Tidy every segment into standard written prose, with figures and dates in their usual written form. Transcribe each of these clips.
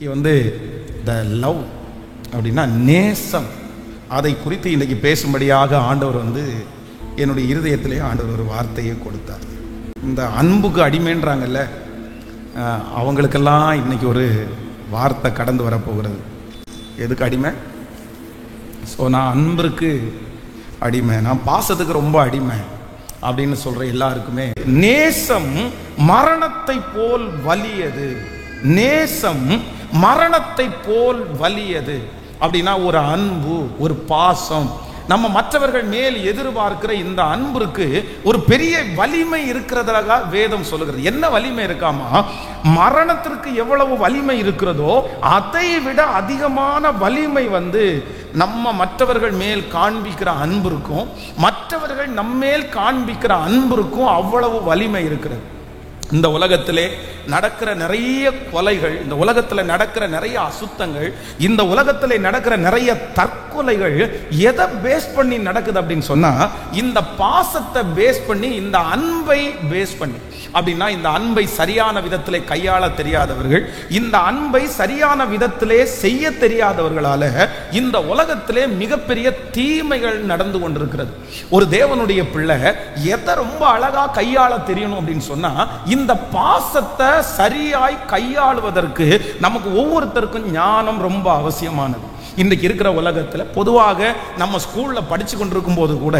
இன்னைக்கு the love அப்படின்னா நேசம், அதை குறித்து இன்னைக்கு பேசும்படியாக ஆண்டவர் என்னுடைய இருதயத்திலே ஆண்டவர் ஒரு வார்த்தையை கொடுத்தார். இந்த அன்புக்கு அடிமைன்றாங்கல்ல, அவங்களுக்கெல்லாம் இன்னைக்கு ஒரு வார்த்தை கடந்து வரப்போகிறது. எதுக்கு அடிமை? ஸோ நான் அன்பிற்கு அடிமை, நான் பாசத்துக்கு ரொம்ப அடிமை அப்படின்னு சொல்ற எல்லாருக்குமே நேசம் மரணத்தை போல் வலியது. நேசம் மரணத்தை போல் வலியது அப்படின்னா ஒரு அன்பு, ஒரு பாசம், நம்ம மற்றவர்கள் மேல் எதிர்பார்க்கிற இந்த அன்பிற்கு ஒரு பெரிய வலிமை இருக்கிறதாக வேதம் சொல்லுகிறது. என்ன வலிமை இருக்காமா? மரணத்திற்கு எவ்வளவு வலிமை இருக்கிறதோ அதை விட அதிகமான வலிமை நம்ம மற்றவர்கள் மேல் காண்பிக்கிற அன்பிற்கும் மற்றவர்கள் நம்மேல் காண்பிக்கிற அன்பிற்கும் அவ்வளவு வலிமை இருக்கிறது. இந்த உலகத்திலே நடக்கிற நிறைய கொலைகள், இந்த உலகத்தில் நடக்கிற நிறைய அசுத்தங்கள், இந்த உலகத்தில் நடக்கிற நிறைய தற்கொலைகள் எதை பேஸ் பண்ணி நடக்குது அப்படின்னு சொன்னா, இந்த பாசத்தை பேஸ் பண்ணி, இந்த அன்பை பேஸ் பண்ணி. அப்படின்னா இந்த அன்பை சரியான விதத்திலே கையாள தெரியாதவர்கள், இந்த அன்பை சரியான விதத்திலே செய்ய தெரியாதவர்களால இந்த உலகத்திலே மிகப்பெரிய தீமைகள் நடந்து கொண்டிருக்கிறது. ஒரு தேவனுடைய பிள்ளை எதை ரொம்ப அழகா கையாள தெரியணும் அப்படின்னு சொன்னா, இந்த பாசத்தை சரியாய் கையாளுவதற்கு நமக்கு ஒவ்வொருத்தருக்கும் ஞானம் ரொம்ப அவசியமானது. இன்றைக்கு இருக்கிற உலகத்தில் பொதுவாக நம்ம ஸ்கூல்ல படிச்சு கொண்டிருக்கும் போது கூட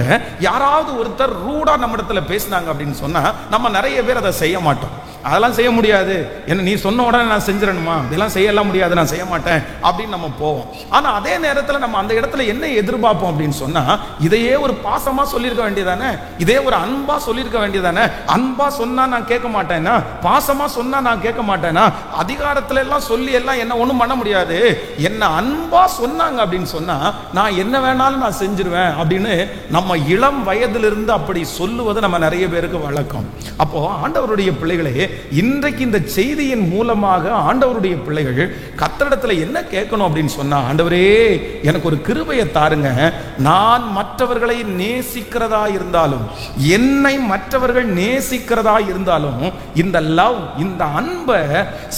யாராவது ஒருத்தர் ரூடா நம்ம இடத்துல பேசினாங்க அப்படின்னு சொன்னா நம்ம நிறைய பேர் அதை செய்ய மாட்டோம். அதெல்லாம் செய்ய முடியாது, என்ன நீ சொன்ன உடனே நான் செஞ்சிடணுமா, இதெல்லாம் செய்யலாம் முடியாது, நான் செய்ய மாட்டேன் அப்படின்னு நம்ம போவோம். ஆனா அதே நேரத்தில் நம்ம அந்த இடத்துல என்ன எதிர்பார்ப்போம் அப்படின்னு சொன்னா, இதையே ஒரு பாசமா சொல்லியிருக்க வேண்டியதானே, இதே ஒரு அன்பா சொல்லியிருக்க வேண்டியதானே. அன்பா சொன்னா நான் கேட்க மாட்டேன்னா, பாசமா சொன்னா நான் கேட்க மாட்டேன்னா, அதிகாரத்துல எல்லாம் சொல்லி எல்லாம் என்ன ஒண்ணும் பண்ண முடியாது, என்ன அன்பா சொன்னாங்க அப்படின்னு சொன்னா நான் என்ன வேணாலும் நான் செஞ்சிருவேன் அப்படின்னு நம்ம இளம் வயதிலிருந்து அப்படி சொல்லுவது நம்ம நிறைய பேருக்கு வழக்கம். அப்போ ஆண்டவருடைய பிள்ளைகளே, இன்றைக்கு இந்த செய்தியின் மூலமாக ஆண்டவருடைய பிள்ளைகள் கர்த்தரிடத்துல என்ன கேட்கணும் அப்படின்னு சொன்னா, ஆண்டவரே எனக்கு ஒரு கிருபையை தாருங்க, நான் மற்றவர்களை நேசிக்கிறதா இருந்தாலும், என்னை மற்றவர்கள் நேசிக்கிறதா இருந்தாலும், இந்த லவ், இந்த அன்பை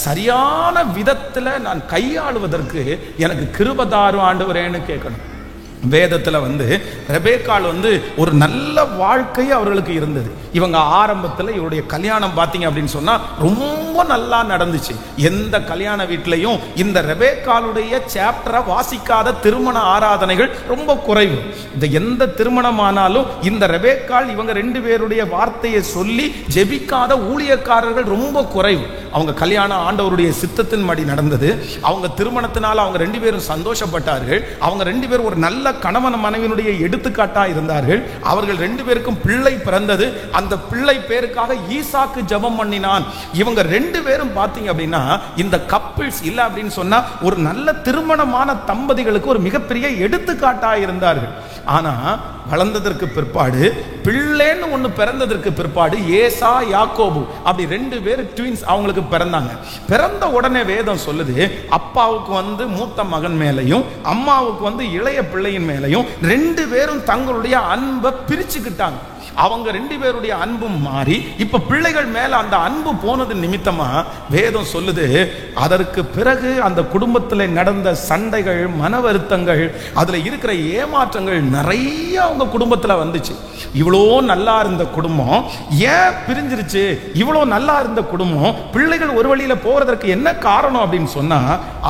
சரியான விதத்துல நான் கையாளுவதற்கு எனக்கு கிருபை தாரும் ஆண்டவரேன்னு கேட்கணும். வேதத்துல ரெபேக்காள் ஒரு நல்ல வாழ்க்கை அவர்களுக்கு இருந்தது. இவங்க ஆரம்பத்தில் இவருடைய கல்யாணம் பார்த்தீங்க அப்படின்னு சொன்னா ரொம்ப நல்லா நடந்துச்சு. எந்த கல்யாண வீட்டிலையும் இந்த ரெபேக்காளுடைய சாப்டரை வாசிக்காத திருமண ஆராதனைகள் ரொம்ப குறைவு. இந்த எந்த திருமணமானாலும் இந்த ரெபேக்காள் இவங்க ரெண்டு பேருடைய வார்த்தையை சொல்லி ஜெபிக்காத ஊழியக்காரர்கள் ரொம்ப குறைவு. அவங்க கல்யாணம் ஆண்டவருடைய சித்தத்தின் படி நடந்தது. அவங்க திருமணத்தினால அவங்க ரெண்டு பேரும் சந்தோஷப்பட்டார்கள். அவங்க ரெண்டு பேரும் ஒரு நல்ல கணவன் மனைவியினுடைய எடுத்துக்காட்டா இருந்தார்கள். அவர்கள் ரெண்டு பேருக்கும் பிள்ளை பிறந்தது. அந்த பிள்ளை பேருக்காக ஈசாக்கு ஜெபம் பண்ணினான். இவங்க ரெண்டு பேரும் பாத்தீங்க அப்படின்னா இந்த கப்பிள்ஸ் இல்ல அப்படின்னு சொன்னா ஒரு நல்ல திருமணமான தம்பதிகளுக்கு ஒரு மிகப்பெரிய எடுத்துக்காட்டா இருந்தார்கள். ஆனா வளர்ந்ததற்கு பிற்பாடு, பிள்ளைன்னு ஒண்ணு பிறந்ததற்கு பிற்பாடு, ஏசா யாக்கோபு அப்படி ரெண்டு பேர் ட்வின்ஸ் அவங்களுக்கு பிறந்தாங்க. பிறந்த உடனே வேதம் சொல்லுது, அப்பாவுக்கு மூத்த மகன் மேலையும் அம்மாவுக்கு இளைய பிள்ளையின் மேலையும் ரெண்டு பேரும் தங்களுடைய அன்பை பிரிச்சுக்கிட்டாங்க. அவங்க ரெண்டு பேருடைய அன்பும் மாறி இப்ப பிள்ளைகள் மேல அந்த அன்பு போனது நிமித்தமா வேதம் சொல்லுது, அதற்கு பிறகு அந்த குடும்பத்தில் நடந்த சண்டைகள், மன வருத்தங்கள், அதுல இருக்கிற ஏமாற்றங்கள் நிறைய அவங்க குடும்பத்துல வந்துச்சு. இவ்வளோ நல்லா இருந்த குடும்பம் ஏன் பிரிஞ்சிருச்சு? இவ்வளோ நல்லா இருந்த குடும்பம் பிள்ளைகள் ஒரு வழியில போறதற்கு என்ன காரணம் அப்படின்னு சொன்னா,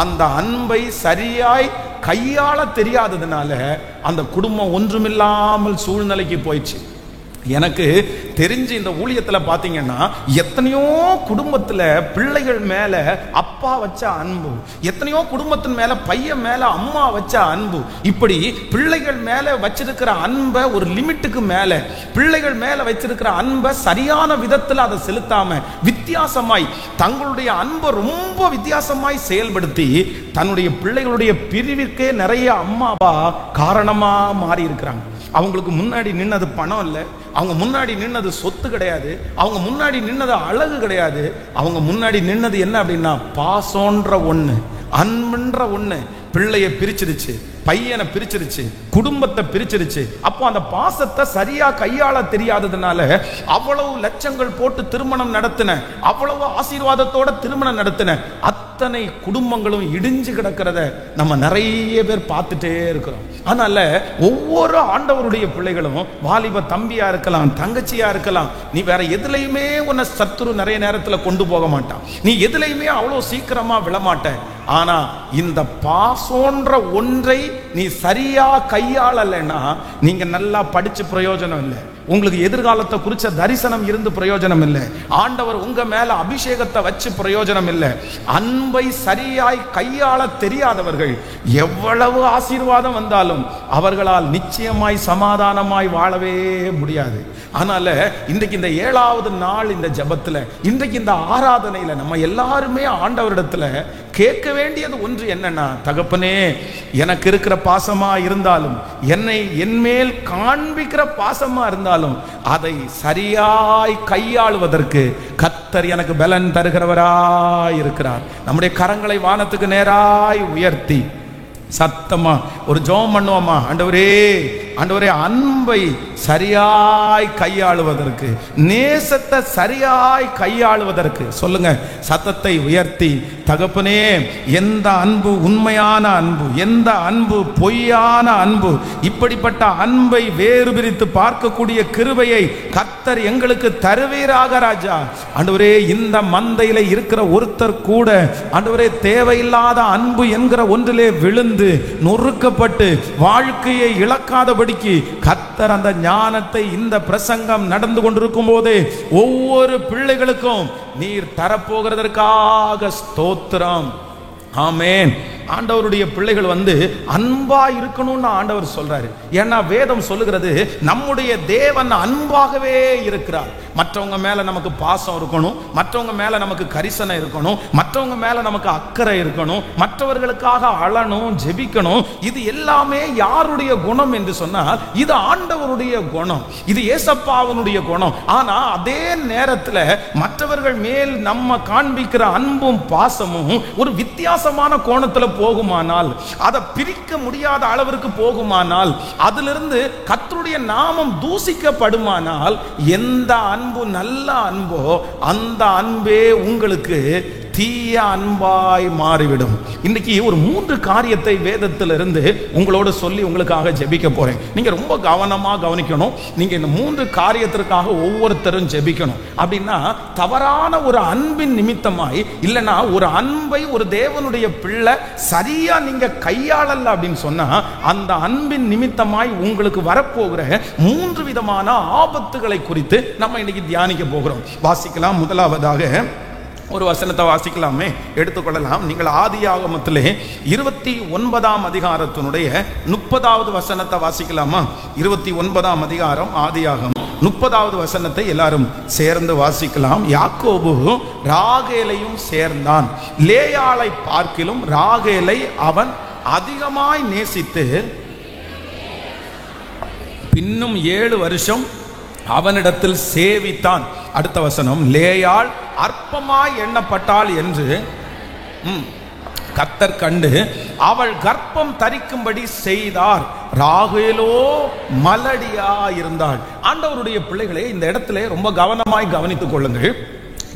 அந்த அன்பை சரியாய் கையாள தெரியாததுனால அந்த குடும்பம் ஒன்றுமில்லாமல் சூழ்நிலைக்கு போயிடுச்சு. எனக்கு தெரிஞ்சு இந்த ஊழியத்தில் பார்த்தீங்கன்னா எத்தனையோ குடும்பத்தில் பிள்ளைகள் மேல அப்பா வச்ச அன்பு, எத்தனையோ குடும்பத்தின் மேல பையன் மேல அம்மா வச்ச அன்பு, இப்படி பிள்ளைகள் மேல வச்சிருக்கிற அன்பை ஒரு லிமிட்டுக்கு மேல, பிள்ளைகள் மேல வச்சிருக்கிற அன்பை சரியான விதத்தில் அதை செலுத்தாம வித்தியாசமாய் தங்களுடைய அன்பை ரொம்ப வித்தியாசமாய் செயல்படுத்தி தன்னுடைய பிள்ளைகளுடைய பிரிவிற்கே நிறைய அம்மா அப்பா காரணமா மாறி இருக்கிறாங்க. அவங்களுக்கு முன்னாடி நின்னது பணம் இல்லை, அவங்க முன்னாடி நின்னது சொத்து கிடையாது, அவங்க முன்னாடி நின்னது அழகு கிடையாது, அவங்க முன்னாடி நின்னது என்ன அப்படின்னா பாசம்ன்ற ஒண்ணு, அன்புன்ற ஒண்ணு பிள்ளைய பிரிச்சிருச்சு, பையனை பிரிச்சிருச்சு, குடும்பத்தை பிரிச்சிருச்சு. அப்போ அந்த பாசத்தை சரியா கையாள தெரியாததுனால அவ்வளவு லட்சங்கள் போட்டு திருமணம் நடத்தின, அவ்வளவு ஆசீர்வாதத்தோட திருமணம் நடத்தின அத்தனை குடும்பங்களும் இடிஞ்சு கிடக்கிறத நம்ம நிறைய பேர் பார்த்துட்டே இருக்கிறோம். அதனால ஒவ்வொரு ஆண்டவருடைய பிள்ளைகளும், வாலிப தம்பியா இருக்கலாம், தங்கச்சியா இருக்கலாம், நீ வேற எதுலையுமே உன்னை சத்துரு நிறைய நேரத்தில் கொண்டு போக மாட்டான், நீ எதுலையுமே அவ்வளோ சீக்கிரமா விழமாட்ட. ஆனா இந்த பாசோன்ற ஒன்றை நீ சரியா கையாளலைன்னா நீங்க நல்லா படிச்சு பிரயோஜனம் இல்லை, உங்களுக்கு எதிர்காலத்தை குறிச்ச தரிசனம் இருந்து பிரயோஜனம் இல்லை, ஆண்டவர் உங்க மேல அபிஷேகத்தை வச்சு பிரயோஜனம் இல்லை. அன்பை சரியாய் கையாள தெரியாதவர்கள் எவ்வளவு ஆசீர்வாதம் வந்தாலும் அவர்களால் நிச்சயமாய் சமாதானமாய் வாழவே முடியாது. அதனால இன்றைக்கு இந்த 7வது நாள் இந்த ஜெபத்துல, இன்றைக்கு இந்த ஆராதனையில நம்ம எல்லாருமே ஆண்டவரிடத்துல கேட்க வேண்டியது ஒன்று என்னன்னா, தகப்பனே எனக்கு இருக்கிற பாசமா இருந்தாலும், என்னை என்மேல் காண்பிக்கிற பாசமா இருந்தாலும் அதை சரியாய் கையாளுவதற்கு கர்த்தர் எனக்கு பலன் தருகிறவராய் இருக்கிறார். நம்முடைய கரங்களை வானத்துக்கு நேராய் உயர்த்தி சத்தமா ஒரு ஜெபம் பண்ணுவோமா? ஆண்டவரே, ஆண்டவரே, அன்பை சரியாய் கையாளுவதற்கு, நேசத்தை சரியாய் கையாளுவதற்கு சொல்லுங்க சத்தத்தை உயர்த்தி. தகப்பனே, எந்த அன்பு உண்மையான அன்பு, எந்த அன்பு பொய்யான அன்பு, இப்படிப்பட்ட அன்பை வேறு பிரித்து பார்க்கக்கூடிய கிருபையை கர்த்தர் எங்களுக்கு தருவீராக ராஜா. ஆண்டவரே, இந்த மந்தையில இருக்கிற ஒருத்தர் கூட ஆண்டவரே தேவையில்லாத அன்பு என்கிற ஒன்றிலே விழுந்து நொறுக்கப்பட்டு வாழ்க்கையை இழக்காதபடிக்கு கர்த்தர் அந்த ஞானத்தை இந்த பிரசங்கம் நடந்து கொண்டிருக்கும் போதே ஒவ்வொரு பிள்ளைகளுக்கும் நீர் தரப்போகிறதற்காக ஸ்தோத்திரம். ஆமென். ஆண்டவருடைய பிள்ளைகள் அன்பா இருக்கணும்னு ஆண்டவர் சொல்றாரு. ஏன்னா வேதம் சொல்லுகிறது நம்முடைய தேவன் அன்பாகவே இருக்கிறார். மற்றவங்க மேல நமக்கு பாசம் இருக்கணும், மற்றவங்க மேல நமக்கு கரிசனை இருக்கணும், மற்றவங்க மேல நமக்கு அக்கறை இருக்கணும், மற்றவர்களுக்காக அழணும், ஜெபிக்கணும். இது எல்லாமே யாருடைய குணம் என்று சொன்னால் இது ஆண்டவருடைய குணம், இது ஏசப்பாவினுடைய குணம். ஆனா அதே நேரத்தில் மற்றவர்கள் மேல் நம்ம காண்பிக்கிற அன்பும் பாசமும் ஒரு வித்தியாசமான கோணத்தில் போகுமானால், அதை பிரிக்க முடியாத அளவிற்கு போகுமானால், அதிலிருந்து கர்த்தருடைய நாமம் தூசிக்கப்படுமானால், எந்த அன்பு நல்ல அன்போ அந்த அன்பே உங்களுக்கு தீய அன்பாய் மாறிவிடும். இன்னைக்கு ஒரு 3 காரியத்தை வேதத்திலிருந்து உங்களோடு சொல்லி உங்களுக்காக ஜெபிக்க போறேன். நீங்க ரொம்ப கவனமா கவனிக்கணும். நீங்க இந்த 3 காரியத்திற்காக ஒவ்வொருத்தரும் ஜெபிக்கணும். அப்படின்னா தவறான ஒரு அன்பின் நிமித்தமாய், இல்லைன்னா ஒரு அன்பை ஒரு தேவனுடைய பிள்ளை சரியா நீங்க கையாளல அப்படின்னு சொன்னா, அந்த அன்பின் நிமித்தமாய் உங்களுக்கு வரப்போகிற 3 விதமான ஆபத்துகளை குறித்து நம்ம இன்னைக்கு தியானிக்க போகிறோம். வாசிக்கலாம். முதலாவதாக ஒரு வசனத்தை வாசிக்கலாமே, எடுத்துக்கொள்ளலாம். நீங்கள் ஆதியாகமத்திலே 29ஆம் அதிகாரத்தினுடைய 30வது வசனத்தை வாசிக்கலாமா? 29ஆம் அதிகாரம் ஆதியாகமம் 30வது வசனத்தை எல்லாரும் சேர்ந்து வாசிக்கலாம். யாக்கோபு ராகேலையும் சேர்ந்தான், லேயாளை பார்க்கிலும் ராகேலை அவன் அதிகமாய் நேசித்து பின்னும் 7 வருஷம் அவனிடத்தில் சேவித்தான். அடுத்த வசனம், லேயாள் அற்பமாய் எண்ணப்பட்டாள் என்று கர்த்தர் கண்டு அவள் கர்ப்பம் தரிக்கும்படி செய்தார். ராகேலோ மலடியா இருந்தாள். ஆண்டவருடைய பிள்ளைகளே, இந்த இடத்துல ரொம்ப கவனமாய் கவனித்துக் கொள்ளுங்கள்.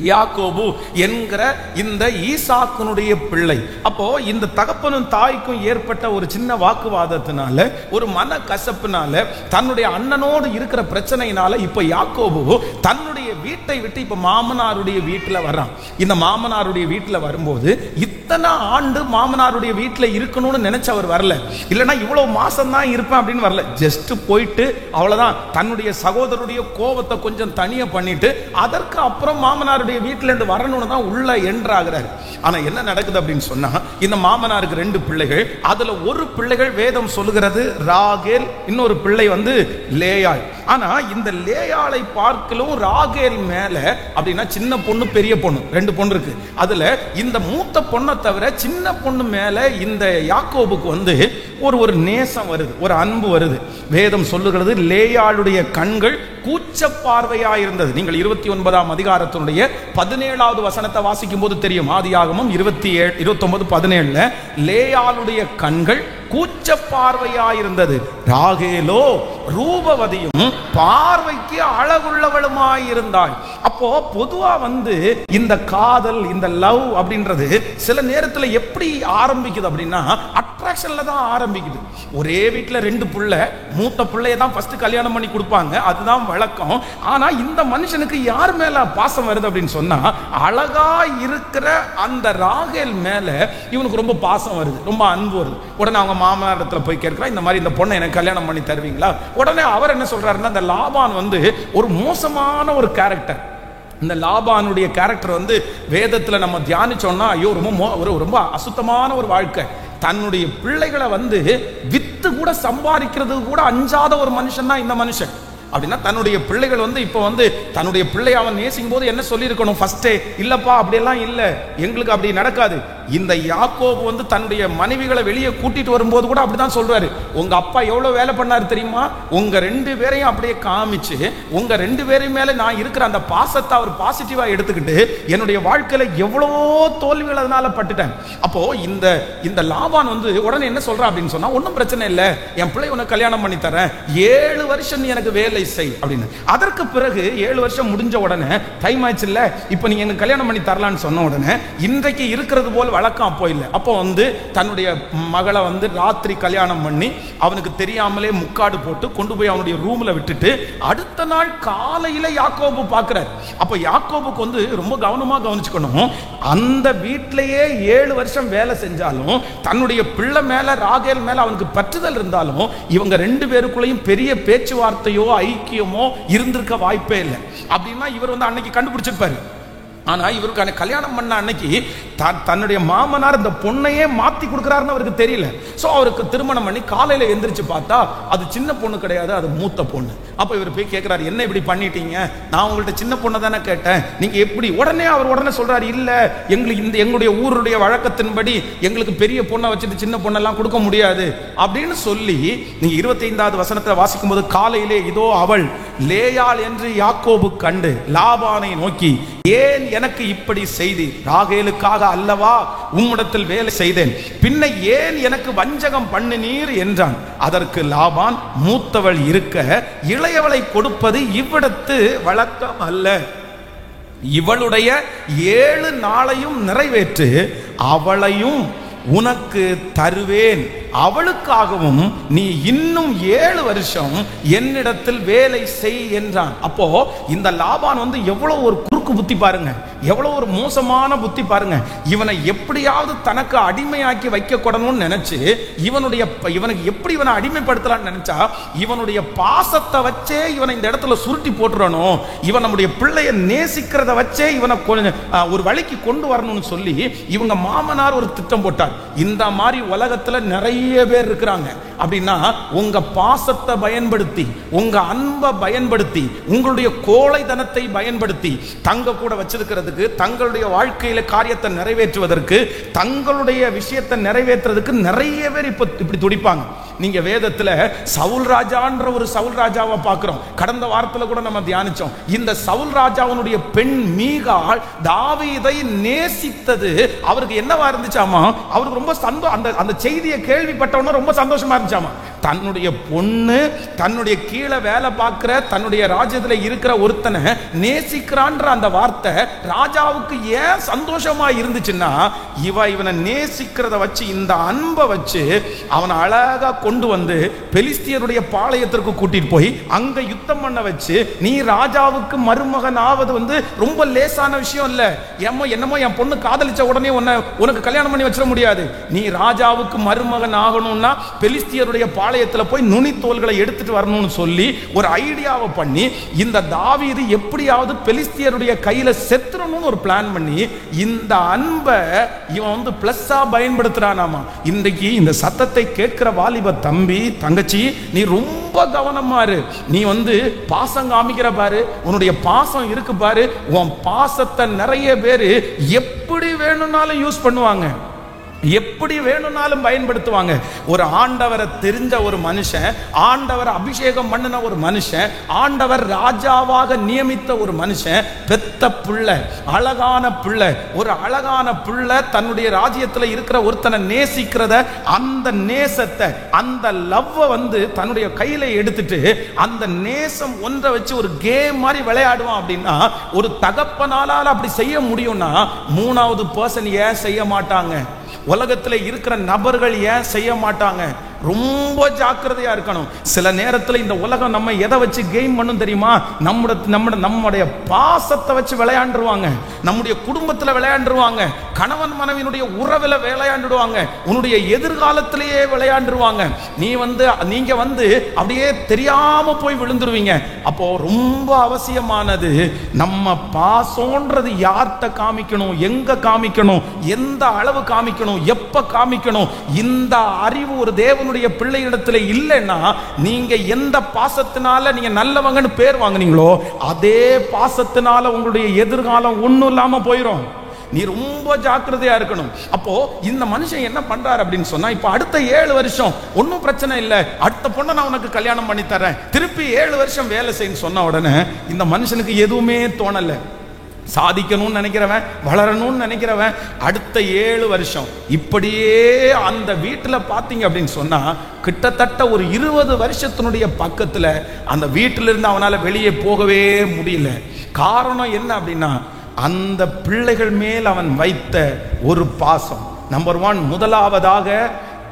யாக்கோபு என்கிற இந்த ஈசாக்கினுடைய பிள்ளை. அப்போ இந்த தகப்பனும் தாய்க்கும் ஏற்பட்ட ஒரு சின்ன வாக்குவாதத்தினால, ஒரு மன கசப்பினால, தன்னுடைய அண்ணனோடு இருக்கிற பிரச்சனையினால இப்ப யாக்கோபு தன்னுடைய வீட்டை விட்டு இப்ப மாமனாருடைய வீட்டுல வர்றான். இந்த மாமனாருடைய வீட்டுல வரும்போது இத்தனை ஆண்டு மாமனாருடைய வீட்டுல இருக்கணும்னு நினைச்சு அவர் வரல, இல்லைன்னா இவ்வளவு மாசம் தான் இருப்பேன் அப்படின்னு வரல. ஜஸ்ட் போயிட்டு அவ்வளவுதான், தன்னுடைய சகோதரருடைய கோபத்தை கொஞ்சம் தனிய பண்ணிட்டு அதற்கு அப்புறம் மாமனார் வீட்டில இருந்து வரணும்னு தான் உள்ள என்றாகிறார். ஆனா என்ன நடக்குது அப்படின்னு சொன்னா, இந்த மாமனாருக்கு 2 பிள்ளைகள். அதுல ஒரு பிள்ளைகள் வேதம் சொல்லுகிறது ராகேல், இன்னொரு பிள்ளை லேயாள். ஆனா இந்த லேயாளை பார்க்கலும் ராகேல் மேல அப்படின்னா சின்ன பொண்ணு பெரிய பொண்ணு 2 பொண்ணு இருக்கு. அதுல இந்த மூத்த பொண்ணை தவிர சின்ன பொண்ணு மேல இந்த யாக்கோபுக்கு ஒரு நேசம் வருது, ஒரு அன்பு வருது. வேதம் சொல்லுகிறது லேயாளுடைய கண்கள் கூச்ச பார்வையாயிருந்தது. நீங்கள் 29ஆம் அதிகாரத்தினுடைய 17வது வசனத்தை வாசிக்கும் போது தெரியும். ஆதியாகமம் 29:17 லேயாளுடைய கண்கள் கூச்ச பார்வையாயிருந்தது, ராகேலோ ரூபவதியும் பார்வைக்கு அழகுள்ளவளுமாயிருந்தாள். அப்போ பொதுவா இந்த காதல், இந்த லவ் அப்படின்றது சில நேரத்துல எப்படி ஆரம்பிக்குது அப்படின்னா அட்ராக்ஷன்ல தான் ஆரம்பிக்குது. ஒரே வீட்டுல 2 பிள்ளை, மூத்த பிள்ளைய தான் ஃபர்ஸ்ட் கல்யாணம் பண்ணி கொடுப்பாங்க, அதுதான் வழக்கம். ஆனா இந்த மனுஷனுக்கு யார் மேல பாசம் வருது அப்படின்னு சொன்னா அழகா இருக்கிற அந்த ராகேல் மேல இவனுக்கு ரொம்ப பாசம் வருது, ரொம்ப அன்பு வருது. உடனே அவங்க மாமனாரிடத்துல போய் கேட்கிறா, இந்த மாதிரி இந்த பொண்ணை எனக்கு கல்யாணம் பண்ணி தருவீங்களா? உடனே அவர் என்ன சொல்றாருன்னா, இந்த லாபான் ஒரு மோசமான ஒரு கேரக்டர். இந்த லாபானுடைய கேரக்டர் வேதத்துல நம்ம தியானிச்சோம்னா ஐயோ ரொம்ப அசுத்தமான ஒரு வாழ்க்கை. தன்னுடைய பிள்ளைகளை வித்து கூட சம்பாதிக்கிறது கூட அஞ்சாத ஒரு மனுஷன் தான் இந்த மனுஷன். அப்படின்னா தன்னுடைய பிள்ளைகள் இப்போ தன்னுடைய பிள்ளையை அவன் நேசிக்கும் போது என்ன சொல்லி இருக்கணும்? ஃபர்ஸ்டே இல்லப்பா அப்படியெல்லாம் இல்லை, எங்களுக்கு அப்படி நடக்காது. இந்த யாக்கோபு தன்னுடைய மனைவிகளை வெளியே கூட்டிட்டு வரும்போது கூட அப்படிதான் சொல்றாரு. உங்க அப்பா எவ்வளவு வேலை பண்ணாரு தெரியுமா? உங்க 2 பேரையும் அப்படியே காமிச்சு உங்க 2 பேரையும் மேல நான் இருக்கிற அந்த பாசத்தை அவர் பாசிட்டிவா எடுத்துக்கிட்டு என்னுடைய வாழ்க்கையில எவ்வளவோ தோல்விகள் அதனால பட்டுட்டேன். அப்போ இந்த லாபான் உடனே என்ன சொல்றான் அப்படின்னு சொன்னா, ஒன்னும் பிரச்சனை இல்லை, என் பிள்ளை உனக்கு கல்யாணம் பண்ணி தரேன், 7 வருஷம் நீ எனக்கு வேலை செய் அப்படின்னு. அதற்கு பிறகு 7 வருஷம் முடிஞ்ச உடனே டைம் ஆயிடுச்சு இல்ல, இப்ப நீங்க எனக்கு கல்யாணம் பண்ணி தரலான்னு சொன்ன உடனே இன்றைக்கு இருக்கிறது போல வழக்கம் அப்போ இல்லை. அப்போ தன்னுடைய மகளை ராத்திரி கல்யாணம் பண்ணி அவனுக்கு தெரியாமலே முக்காடு போட்டு கொண்டு போய் அவனுடைய ரூம்ல விட்டுட்டு அடுத்த நாள் காலையில யாக்கோபு பார்க்கிறார். அப்ப யாக்கோபுக்கு ரொம்ப கவனமா கவனிச்சுக்கணும். அந்த வீட்டிலேயே 7 வருஷம் வேலை செஞ்சாலும் தன்னுடைய பிள்ளை மேல ராகேல் மேல அவனுக்கு பற்றுதல் இருந்தாலும் இவங்க 2 பேருக்குள்ளேயும் பெரிய பேச்சுவார்த்தையோ ஐக்கியமோ இருந்திருக்க வாய்ப்பே இல்லை. அப்படின்னா இவர் அன்னைக்கு கண்டுபிடிச்சிருப்பாரு. ஆனா இவருக்கு கல்யாணம் பண்ண அன்னைக்கு தன்னுடைய மாமனார் இந்த பொண்ணையே மாத்தி கொடுக்கிறாருன்னு அவருக்கு தெரியல. சோ அவருக்கு திருமணம் பண்ணி காலையில எந்திரிச்சு பார்த்தா அது சின்ன பொண்ணு கிடையாது, அது மூத்த பொண்ணு. அப்ப இவர் போய் கேட்கிறாரு, என்ன இப்படி பண்ணிட்டீங்க? நான் உங்கள்ட்ட சின்ன பொண்ணை தானே கேட்டேன், நீங்க எப்படி? அவர் உடனே சொல்றாரு, இல்ல எங்களுக்கு எங்களுடைய ஊருடைய வழக்கத்தின்படி எங்களுக்கு பெரிய பொண்ணை வச்சுட்டு சின்ன பொண்ணெல்லாம் கொடுக்க முடியாது அப்படின்னு சொல்லி நீங்க 25வது வசனத்துல வாசிக்கும் போது, காலையிலே இதோ அவள் லேயாள் என்று யாக்கோபு கண்டு லாபானை நோக்கி, ஏன் எனக்கு இப்படி செய்தி? ராகேலுக்காக அல்லவா உம்மிடத்தில் வேலை செய்தேன், பின்ன ஏன் எனக்கு வஞ்சகம் பண்ணினீர் என்றான். அதற்கு லாபான், மூத்தவள் இருக்க இளையவளை கொடுப்பது இவ்விடத்து வழக்கம் அல்ல, இவளுடைய 7 நாளையும் நிறைவேற்று, அவளையும் உனக்கு தருவேன், அவளுக்காகவும் நீ இன்னும் 7 வருஷம் என்னிடத்தில் வேலை செய் என்றான். அப்போ இந்த லாபான் எவ்வளவு ஒரு குறுக்கு புத்தி பாருங்க, எவ்வளவு ஒரு மோசமான புத்தி பாருங்க. இவனை எப்படியாவது தனக்கு அடிமையாக்கி வைக்க கூடணும்னு நினைச்சு இவனுக்கு எப்படி இவனை அடிமைப்படுத்தலாம்னு நினைச்சா இவனுடைய பாசத்தை வச்சே இவனை இந்த இடத்துல சுருட்டி போட்டுறணும், இவன் நம்முடைய பிள்ளைய நேசிக்கிறத வச்சே இவனை ஒரு வழிக்கு கொண்டு வரணும்னு சொல்லி இவங்க மாமனார் ஒரு திட்டம் போட்டார். இந்த மாதிரி உலகத்துல நிறைய பேர் இருக்கிறாங்க. அப்படின்னா உங்க பாசத்தை பயன்படுத்தி, உங்க அன்பை பயன்படுத்தி, உங்களுடைய கோழைத்தனத்தை பயன்படுத்தி தங்க கூட வச்சிருக்கிறதுக்கு, தங்களுடைய வாழ்க்கையில காரியத்தை நிறைவேற்றுவதற்கு, தங்களுடைய விஷயத்தை நிறைவேற்றுறதுக்கு நிறைய பேர் இப்படி துடிப்பாங்க. நீங்க வேதத்துல சவுல் ராஜான்ற ஒரு சவுல் ராஜாவை பார்க்கிறோம். கடந்த வாரத்துல கூட நம்ம தியானிச்சோம். இந்த சவுல் ராஜாவுடைய பெண் மீகாள் தாவீதை நேசித்தது அவருக்கு என்னவா இருந்துச்சாமா? அவருக்கு ரொம்ப அந்த செய்தியை கேள்விப்பட்டவன ரொம்ப சந்தோஷமா இருந்துச்சாமா. தன்னுடைய பொண்ணு தன்னுடைய கீழே வேலை பார்க்கிற தன்னுடைய ராஜ்யத்துல இருக்கிற ஒருத்தனை நேசிக்கிறான்ற அந்த வார்த்தை ராஜாவுக்கு ஏன் சந்தோஷமா இருந்துச்சுன்னா, இவனை நேசிக்கிறத வச்சு, இந்த அன்பை வச்சு அவனை அழகா கொண்டு வந்து பெலிஸ்தியருடைய பாளையத்திற்கு கூட்டிட்டு போய் அங்க யுத்தம் பண்ண வச்சு, நீ ராஜாவுக்கு மருமகன் ஆவது ரொம்ப லேசான விஷயம் இல்ல. என்னமோ என் பொண்ணு காதலிச்ச உடனே உனக்கு கல்யாணம் பண்ணி வச்சிட முடியாது. நீ ராஜாவுக்கு மருமகன் ஆகணும்னா பெலிஸ்தியருடைய பாளையத்துல போய் நுனி தோள்களை எடுத்துட்டு வரணும்னு சொல்லி ஒரு ஐடியாவை பண்ணி இந்த தாவீது எப்படியாவது பெலிஸ்தியருடைய கையில செத்துறணும்னு ஒரு பிளான் பண்ணி இந்த அன்பை இவன் பிளஸ்ஸா பயன்படுத்துறானாமா. இன்றைக்கு இந்த சத்தத்தை கேட்கிற வாலிப தம்பி தங்கச்சி, நீ ரொம்ப கவனமா இரு. நீ பாசம் காமிக்கிற பாரு, உன்னுடைய பாசம் இருக்கு பாரு, உன் பாசத்தை நிறைய பேரு எப்படி வேணும்னாலும் யூஸ் பண்ணுவாங்க. எப்படி வேணும்னாலும் பயன்படுத்துவாங்க. ஒரு ஆண்டவரை தெரிஞ்ச ஒரு மனுஷன், ஆண்டவர் அபிஷேகம் பண்ணின ஒரு மனுஷன், ஆண்டவர் ராஜாவாக நியமித்த ஒரு மனுஷன், பெத்த பிள்ளை, அழகான பிள்ளை, ஒரு அழகான பிள்ளை தன்னுடைய ராஜ்யத்தில் இருக்கிற ஒருத்தனை நேசிக்கிறத, அந்த நேசத்தை, அந்த லவ்வை தன்னுடைய கையில எடுத்துட்டு அந்த நேசம் ஒன்றை வச்சு ஒரு கேம் மாதிரி விளையாடுவான் அப்படின்னா, ஒரு தகப்பனால அப்படி செய்ய முடியும்னா மூணாவது பர்சன் ஏன் செய்ய மாட்டாங்க? உலகத்தில் இருக்கிற நபர்கள் ஏன் செய்ய மாட்டாங்க? ரொம்ப ஜாக்கிரதையா இருக்கணும். சில நேரத்தில் இந்த உலகம் நம்ம எதை வச்சு கேம் பண்ணும் தெரியுமா? நம்முடைய பாசத்தை வச்சு விளையாண்டுருவாங்க, நம்முடைய குடும்பத்தில் விளையாண்டுருவாங்க, கணவன் மனைவியினுடைய உறவில் விளையாண்டுடுவாங்க, உன்னுடைய எதிர்காலத்திலேயே விளையாண்டுருவாங்க. நீங்க அப்படியே தெரியாம போய் விழுந்துருவீங்க. அப்போ ரொம்ப அவசியமானது, நம்ம பாசம்ன்றது யார்கிட்ட காமிக்கணும், எங்க காமிக்கணும், எந்த அளவு காமிக்கணும், எப்ப காமிக்கணும், இந்த அறிவு ஒரு தேவனுடைய பிள்ளையிடத்தில் இல்லைன்னா, நீங்க எந்த பாசத்தினால நீங்க நல்லவங்கன்னு பேர் வாங்குனீங்களோ அதே பாசத்தினால உங்களுடைய எதிர்காலம் ஒண்ணும் இல்லாம போயிடும். நீ ரொம்ப ஜாக்கிரதையா இருக்கணும். அப்போ இந்த மனுஷன் என்ன பண்றாரு அப்படின்னு சொன்னா, இப்ப அடுத்த 7 வருஷம் ஒன்னும் பிரச்சனை இல்லை, அடுத்த பொண்ணை நான் உனக்கு கல்யாணம் பண்ணி தரேன், திருப்பி 7 வருஷம் வேலை செய்யன்னு சொன்ன உடனே இந்த மனுஷனுக்கு எதுவுமே தோணல. சாதிக்கணும்னு நினைக்கிறவன், வளரணும்னு நினைக்கிறவன் அடுத்த 7 வருஷம் இப்படியே அந்த வீட்டில் பார்த்தீங்க அப்படின்னு சொன்னா கிட்டத்தட்ட ஒரு 20 வருஷத்தினுடைய பக்கத்தில் அந்த வீட்டிலிருந்து அவனால் வெளியே போகவே முடியல. காரணம் என்ன அப்படின்னா, அந்த பிள்ளைகள் மேல் அவன் வைத்த ஒரு பாசம். நம்பர் 1, முதலாவதாக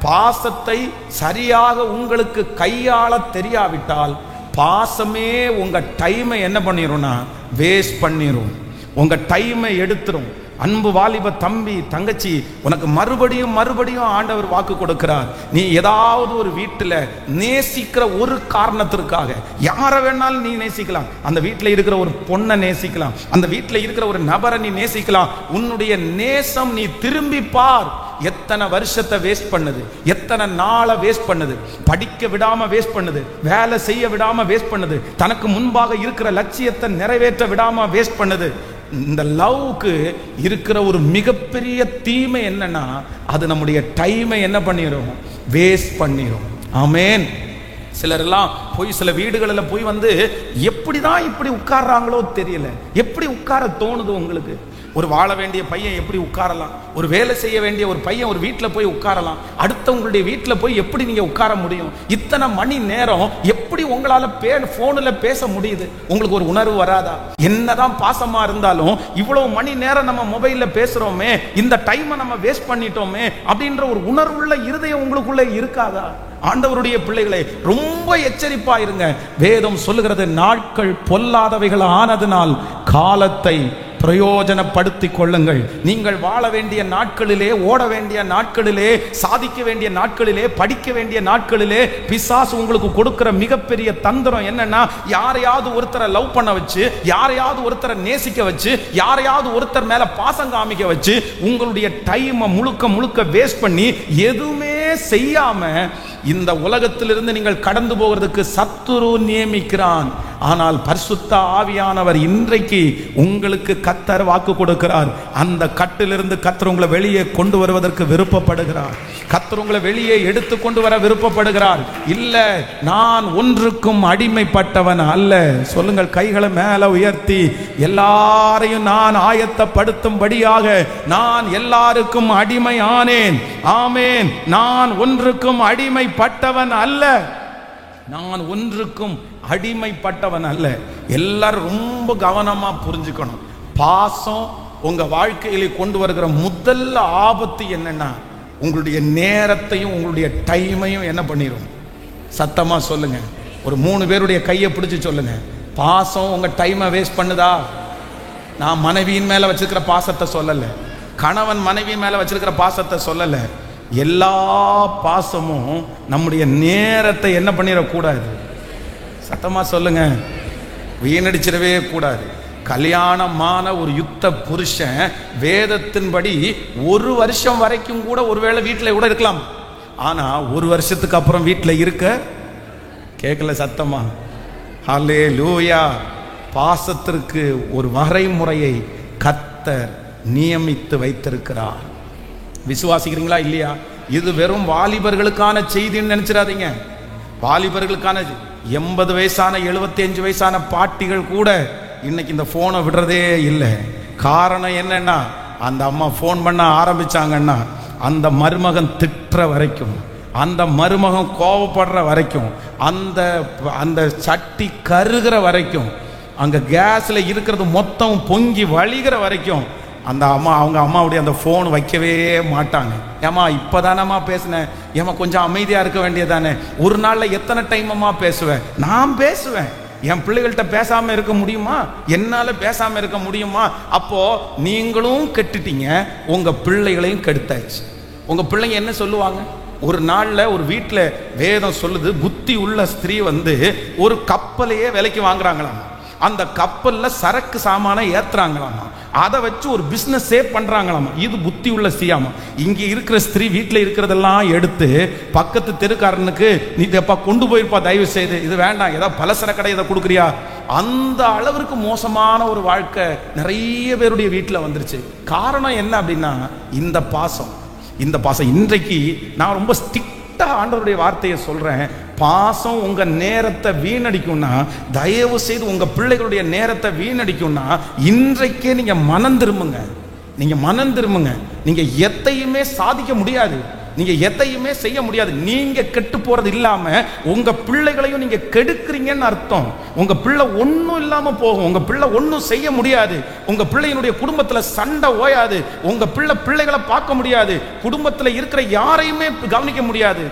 பாசத்தை சரியாக உங்களுக்கு கையாள தெரியாவிட்டால் பாசமே உங்க டைமை என்ன பண்ணிரும்னா வேஸ்ட் பண்ணிரும், உங்க டைமை எடுத்துரும். அன்பு வாலிப தம்பி தங்கச்சி, உனக்கு மறுபடியும் மறுபடியும் ஆண்டவர் வாக்கு கொடுக்கிறார். நீ ஏதாவது ஒரு வீட்டில் நேசிக்கிற ஒரு காரணத்திற்காக யாரை வேணாலும் நீ நேசிக்கலாம். அந்த வீட்டில் இருக்கிற ஒரு பொண்ணை நேசிக்கலாம், அந்த வீட்டில் இருக்கிற ஒரு நபரை நீ நேசிக்கலாம். உன்னுடைய நேசம் நீ திரும்பி பார். எத்தனை வருஷத்தை வேஸ்ட் பண்ணுது, எத்தனை நாளை வேஸ்ட் பண்ணுது, படிக்க விடாம வேஸ்ட் பண்ணுது, வேலை செய்ய விடாம வேஸ்ட் பண்ணுது, தனக்கு முன்பாக இருக்கிற லட்சியத்தை நிறைவேற்ற விடாம வேஸ்ட் பண்ணுது. இந்த லவ்க்கு இருக்கிற ஒரு மிகப்பெரிய தீமை என்னன்னா, அது நம்முடைய டைமை என்ன பண்ணிரும், வேஸ்ட் பண்ணிரும். ஆமேன். சிலரெல்லாம் போய் சில வீடுகளில் போய் எப்படிதான் இப்படி உட்கார்றாங்களோ தெரியல. எப்படி உட்கார தோணுது உங்களுக்கு? ஒரு வாழ வேண்டிய பையன் எப்படி உட்காரலாம், ஒரு வேலை செய்ய வேண்டிய ஒரு பையன் ஒரு வீட்டில் போய் உட்காரலாம், அடுத்தவங்களுடைய வீட்டில் போய் எப்படி நீங்க உட்கார முடியும்? இத்தனை மணி நேரம் எப்படி உங்களால போன்ல பேச முடியுது? உங்களுக்கு ஒரு உணர்வு வராதா? என்னதான் பாசமா இருந்தாலும் இவ்வளவு மணி நேரம் நம்ம மொபைல்ல பேசுறோமே, இந்த டைமை நம்ம வேஸ்ட் பண்ணிட்டோமே அப்படின்ற ஒரு உணர்வுள்ள இருதயம் உங்களுக்குள்ள இருக்காதா? ஆண்டவருடைய பிள்ளைகளை ரொம்ப எச்சரிப்பா இருங்க. வேதம் சொல்லுகிறது, நாட்கள் பொல்லாதவைகள் ஆனதினால் காலத்தை பிரயோஜனப்படுத்திக் கொள்ளுங்கள். நீங்கள் வாழ வேண்டிய நாட்களிலே, ஓட வேண்டிய நாட்களிலே, சாதிக்க வேண்டிய நாட்களிலே, படிக்க வேண்டிய நாட்களிலே பிசாசு உங்களுக்கு கொடுக்கிற மிகப்பெரிய தந்திரம் என்னன்னா, யாரையாவது ஒருத்தரை லவ் பண்ண வச்சு, யாரையாவது ஒருத்தரை நேசிக்க வச்சு, யாரையாவது ஒருத்தர் மேல பாசம் காமிக்க வச்சு உங்களுடைய டைமை முழுக்க முழுக்க வேஸ்ட் பண்ணி எதுவுமே செய்யாம இந்த உலகத்திலிருந்து நீங்கள் கடந்து போகிறதுக்கு சத்துரு நியமிக்கிறான். ஆனால் பரிசுத்த ஆவியானவர் இன்றைக்கு உங்களுக்கு கர்த்தர் வாக்கு கொடுக்கிறார். அந்த கட்டிலிருந்து கர்த்தர் உங்களை வெளியே கொண்டு வருவதற்கு விருப்பப்படுகிறார். கர்த்தர் உங்களை வெளியே எடுத்து கொண்டு வர விருப்பப்படுகிறார். இல்ல, நான் ஒன்றுக்கும் அடிமைப்பட்டவன் அல்ல. சொல்லுங்கள், கைகளை மேல உயர்த்தி. எல்லாரையும் நான் ஆயத்தப்படுத்தும்படியாக நான் எல்லாருக்கும் அடிமை ஆனேன். ஆமேன். நான் ஒன்றுக்கும் அடிமைப்பட்டவன் அல்ல. நான் ஒன்றுக்கும் அடிமைப்பட்டவன் அல்ல. எல்லாரும் ரொம்ப கவனமா புரிஞ்சுக்கணும். பாசம் உங்க வாழ்க்கையில கொண்டு வருகிற முதல் ஆபத்து என்னன்னா, உங்களுடைய நேரத்தையும் உங்களுடைய டைமையும் என்ன பண்ணிரும்? சத்தமா சொல்லுங்க. ஒரு 3 பேருடைய கையை பிடிச்சு சொல்லுங்க, பாசம் உங்க டைமை வேஸ்ட் பண்ணுதா? நான் மனைவியின் மேல வச்சிருக்கிற பாசத்தை சொல்லல, கணவன் மனைவி மேல வச்சிருக்கிற பாசத்தை சொல்லல. எல்லா பாசமும் நம்முடைய நேரத்தை என்ன பண்ணிடக்கூடாது? சத்தமா சொல்லுங்க, வீணடிச்சிடவே கூடாது. கல்யாணமான ஒரு யுத்த புருஷன் வேதத்தின்படி 1 வருஷம் வரைக்கும் கூட ஒருவேளை வீட்டில் கூட இருக்கலாம். ஆனா 1 வருஷத்துக்கு அப்புறம் வீட்டில் இருக்க கேட்கல. சத்தமா ஹல்லேலூயா. பாசத்திற்கு ஒரு வரைமுறையை கர்த்தர் நியமித்து வைத்திருக்கிறார். விசுவாசிக்கிறீங்களா இல்லையா? இது வெறும் வாலிபர்களுக்கான செய்தின்னு நினைச்சிடாதீங்க. வாலிபர்களுக்கான 80 வயசான 75 வயசான பாட்டிகள் கூட இன்னைக்கு இந்த போனை விடுறதே இல்லை. காரணம் என்னன்னா, அந்த அம்மா போன் பண்ண ஆரம்பிச்சாங்கன்னா அந்த மருமகன் திட்டுற வரைக்கும், அந்த மருமகன் கோபப்படுற வரைக்கும், அந்த அந்த சட்டி கருகிற வரைக்கும், அங்க கேஸ்ல இருக்கிறது மொத்தம் பொங்கி வழிகிற வரைக்கும் அந்த அம்மா அவங்க அம்மாவுடைய அந்த ஃபோன் வைக்கவே மாட்டாங்க. ஏமா இப்போதானம்மா பேசினேன், ஏமா கொஞ்சம் அமைதியாக இருக்க வேண்டியதானே, ஒரு நாளில் எத்தனை டைமம்மா பேசுவேன்? நான் பேசுவேன். என் பிள்ளைகள்கிட்ட பேசாமல் இருக்க முடியுமா? என்னால் பேசாமல் இருக்க முடியுமா? அப்போ நீங்களும் கெட்டுட்டீங்க, உங்கள் பிள்ளைகளையும் கெடுத்தாச்சு. உங்கள் பிள்ளைங்க என்ன சொல்லுவாங்க? ஒரு நாளில் ஒரு வீட்டில் வேதம் சொல்லுது, புத்தி உள்ள ஸ்திரீ ஒரு கப்பலையே விலைக்கு வாங்குறாங்களாம். அந்த கப்பல்ல சரக்கு சாமான ஏத்துறாங்களாமா, அதை வச்சு ஒரு பிசினஸே பண்றாங்களாமா. இது புத்தி உள்ள ஸ்திரீயாமா. இங்க இருக்கிற ஸ்திரீ வீட்டில் இருக்கிறதெல்லாம் எடுத்து பக்கத்து தெருக்காரனுக்கு, நீ எப்பா கொண்டு போயிருப்பா, தயவு செய்து இது வேண்டாம், ஏதாவது பலசர கடை இதை கொடுக்குறியா? அந்த அளவிற்கு மோசமான ஒரு வாழ்க்கை நிறைய பேருடைய வீட்டில் வந்துருச்சு. காரணம் என்ன அப்படின்னா, இந்த பாசம். இன்றைக்கு நான் ரொம்ப ஸ்ட்ரிக்டா ஆண்டவருடைய வார்த்தையை சொல்றேன். பாசம் உங்க நேரத்தை வீணடிக்கும்னா, தயவு செய்து உங்க பிள்ளைகளுடைய நேரத்தை வீணடிக்கும்னா இன்றைக்கே நீங்க மனம் திரும்புங்க. நீங்க எதையுமே சாதிக்க முடியாது, நீங்க எதையுமே செய்ய முடியாது. நீங்க கெட்டு போறது இல்லாம உங்க பிள்ளைகளையும் நீங்க கெடுக்கிறீங்கன்னு அர்த்தம். உங்க பிள்ளை ஒன்னும் இல்லாம போகும், உங்க பிள்ளை ஒன்னும் செய்ய முடியாது, உங்க பிள்ளையினுடைய குடும்பத்துல சண்டை ஓயாது, உங்க பிள்ளைகளை பார்க்க முடியாது, குடும்பத்துல இருக்கிற யாரையுமே கவனிக்க முடியாது,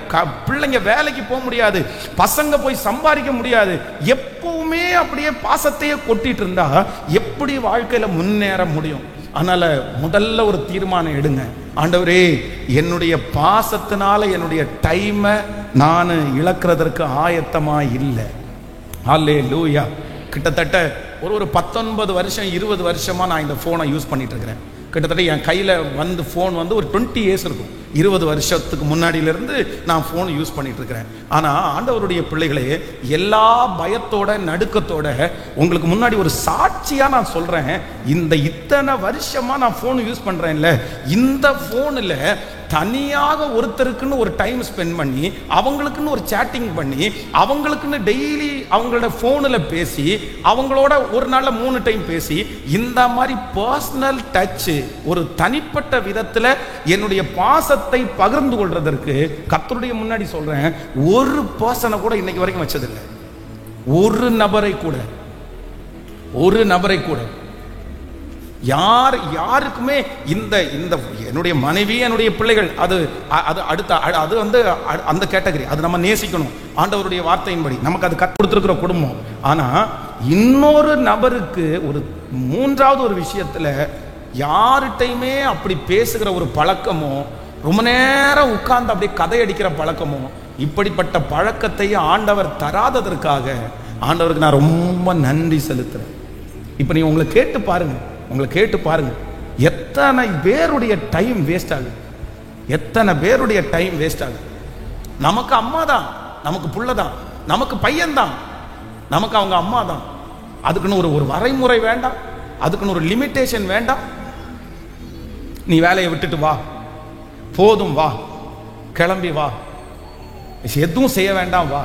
பிள்ளைங்க வேலைக்கு போக முடியாது, பசங்க போய் சம்பாதிக்க முடியாது. எப்பவுமே அப்படியே பாசத்தையே கொட்டிட்டு இருந்தா எப்படி வாழ்க்கையில முன்னேற முடியும்? அதனால முதல்ல ஒரு தீர்மானம் எடுங்க. ஆண்டவரே, என்னுடைய பாசத்தினால என்னுடைய டைமை நான் இழக்கிறதற்கு ஆயத்தமா இல்லை. அல்லேலூயா. கிட்டத்தட்ட ஒரு 19 வருஷம் 20 வருஷமா நான் இந்த போனை யூஸ் பண்ணிட்டு இருக்கிறேன். கிட்டத்தட்ட என் கையில் ஃபோன் ஒரு 20 இயர்ஸ் இருக்கும். 20 வருஷத்துக்கு முன்னாடியிலிருந்து நான் ஃபோன் யூஸ் பண்ணிட்டு இருக்கிறேன். ஆனால் ஆண்டவருடைய பிள்ளைகளே, எல்லா பயத்தோட நடுக்கத்தோட உங்களுக்கு முன்னாடி ஒரு சாட்சியாக நான் சொல்கிறேன். இத்தனை வருஷமாக நான் ஃபோன் யூஸ் பண்ணுறேன்ல, இந்த ஃபோனில் தனியாக ஒருத்தருக்குன்னு ஒரு டைம் ஸ்பெண்ட் பண்ணி, அவங்களுக்குன்னு ஒரு சேட்டிங் பண்ணி, அவங்களுக்குன்னு டெய்லி அவங்களோட ஃபோனில் பேசி, அவங்களோட ஒரு நாளில் 3 டைம் பேசி, இந்த மாதிரி பர்சனல் டச், ஒரு தனிப்பட்ட விதத்தில் என்னுடைய பாசத்தை பகிர்ந்து கொள்றதற்கு கர்த்தருடைய முன்னாடி சொல்றேன், ஒரு பர்சனை கூட இன்னைக்கு வரைக்கும் வச்சதில்லை. ஒரு நபரை கூட யாருக்குமே இந்த என்னுடைய மனைவி, என்னுடைய பிள்ளைகள், அது அடுத்த அது அந்த கேட்டகரி, அது நம்ம நேசிக்கணும் ஆண்டவருடைய வார்த்தையின்படி, நமக்கு அது கற்றுக் கொடுத்திருக்கிற குடும்பம். ஆனா இன்னொரு நபருக்கு ஒரு 3வது ஒரு விஷயத்துல யார்கிட்டையுமே அப்படி பேசுகிற ஒரு பழக்கமோ, ரொம்ப நேரம் உட்கார்ந்து அப்படியே கதை அடிக்கிற பழக்கமோ, இப்படிப்பட்ட பழக்கத்தை ஆண்டவர் தராததற்காக ஆண்டவருக்கு நான் ரொம்ப நன்றி செலுத்துறேன். இப்ப நீ உங்களை கேட்டு பாருங்க, எத்தனை பேருடைய டைம் வேஸ்ட் ஆகுது. நமக்கு அம்மா தான், நமக்கு புள்ள தான், நமக்கு பையன் தான், நமக்கு அவங்க அம்மா தான். அதுக்குன்னு ஒரு வரைமுறை வேண்டாம், அதுக்குன்னு ஒரு லிமிட்டேஷன் வேண்டாம். நீ வேலையை விட்டுட்டு வா, போதும் வா, கிளம்பி வா, எதுவும் செய்ய வேண்டாம் வா.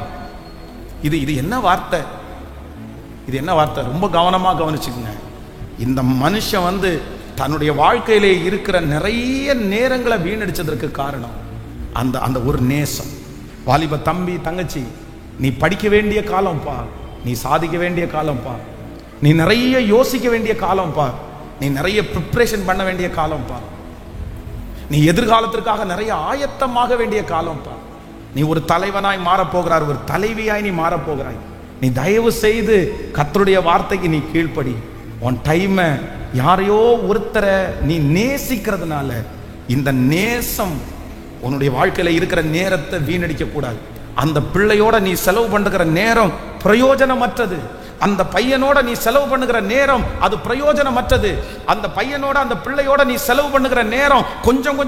இது என்ன வார்த்தை? ரொம்ப கவனமா கவனிச்சுக்குங்க. இந்த மனுஷன் தன்னுடைய வாழ்க்கையிலே இருக்கிற நிறைய நேரங்களை வீணடிச்சதற்கு காரணம் அந்த ஒரு நேசம். வாலிப தம்பி தங்கச்சி, நீ படிக்க வேண்டிய காலம்ப்பா, நீ சாதிக்க வேண்டிய காலம்ப்பா, நீ நிறைய யோசிக்க வேண்டிய காலம்ப்பா, நீ நிறைய ப்ரிப்பரேஷன் பண்ண வேண்டிய காலம்ப்பா, நீ எதிர்காலத்திற்காக நிறைய ஆயத்தமாக வேண்டிய காலம்ப்பா. நீ ஒரு தலைவனாய் மாறப்போகிறாய், ஒரு தலைவியாய் நீ மாறப்போகிறாய். நீ தயவு செய்து கர்த்தருடைய வார்த்தைக்கு நீ கீழ்ப்படி. உன் டைமை யாரையோ ஒருத்தரை நீ நேசிக்கிறதுனால, இந்த நேசம் உன்னுடைய வாழ்க்கையில இருக்கிற நேரத்தை வீணடிக்க கூடாது. அந்த பிள்ளையோட நீ செலவு பண்ணுகிற நேரம் பிரயோஜனமற்றது. அந்த பையனோட நீ செலவு பண்ணுகிற நேரம் அது பிரயோஜனமற்றது. அந்த பையனோட அந்த பிள்ளையோட நீ செலவு பண்ணுகிற நேரம்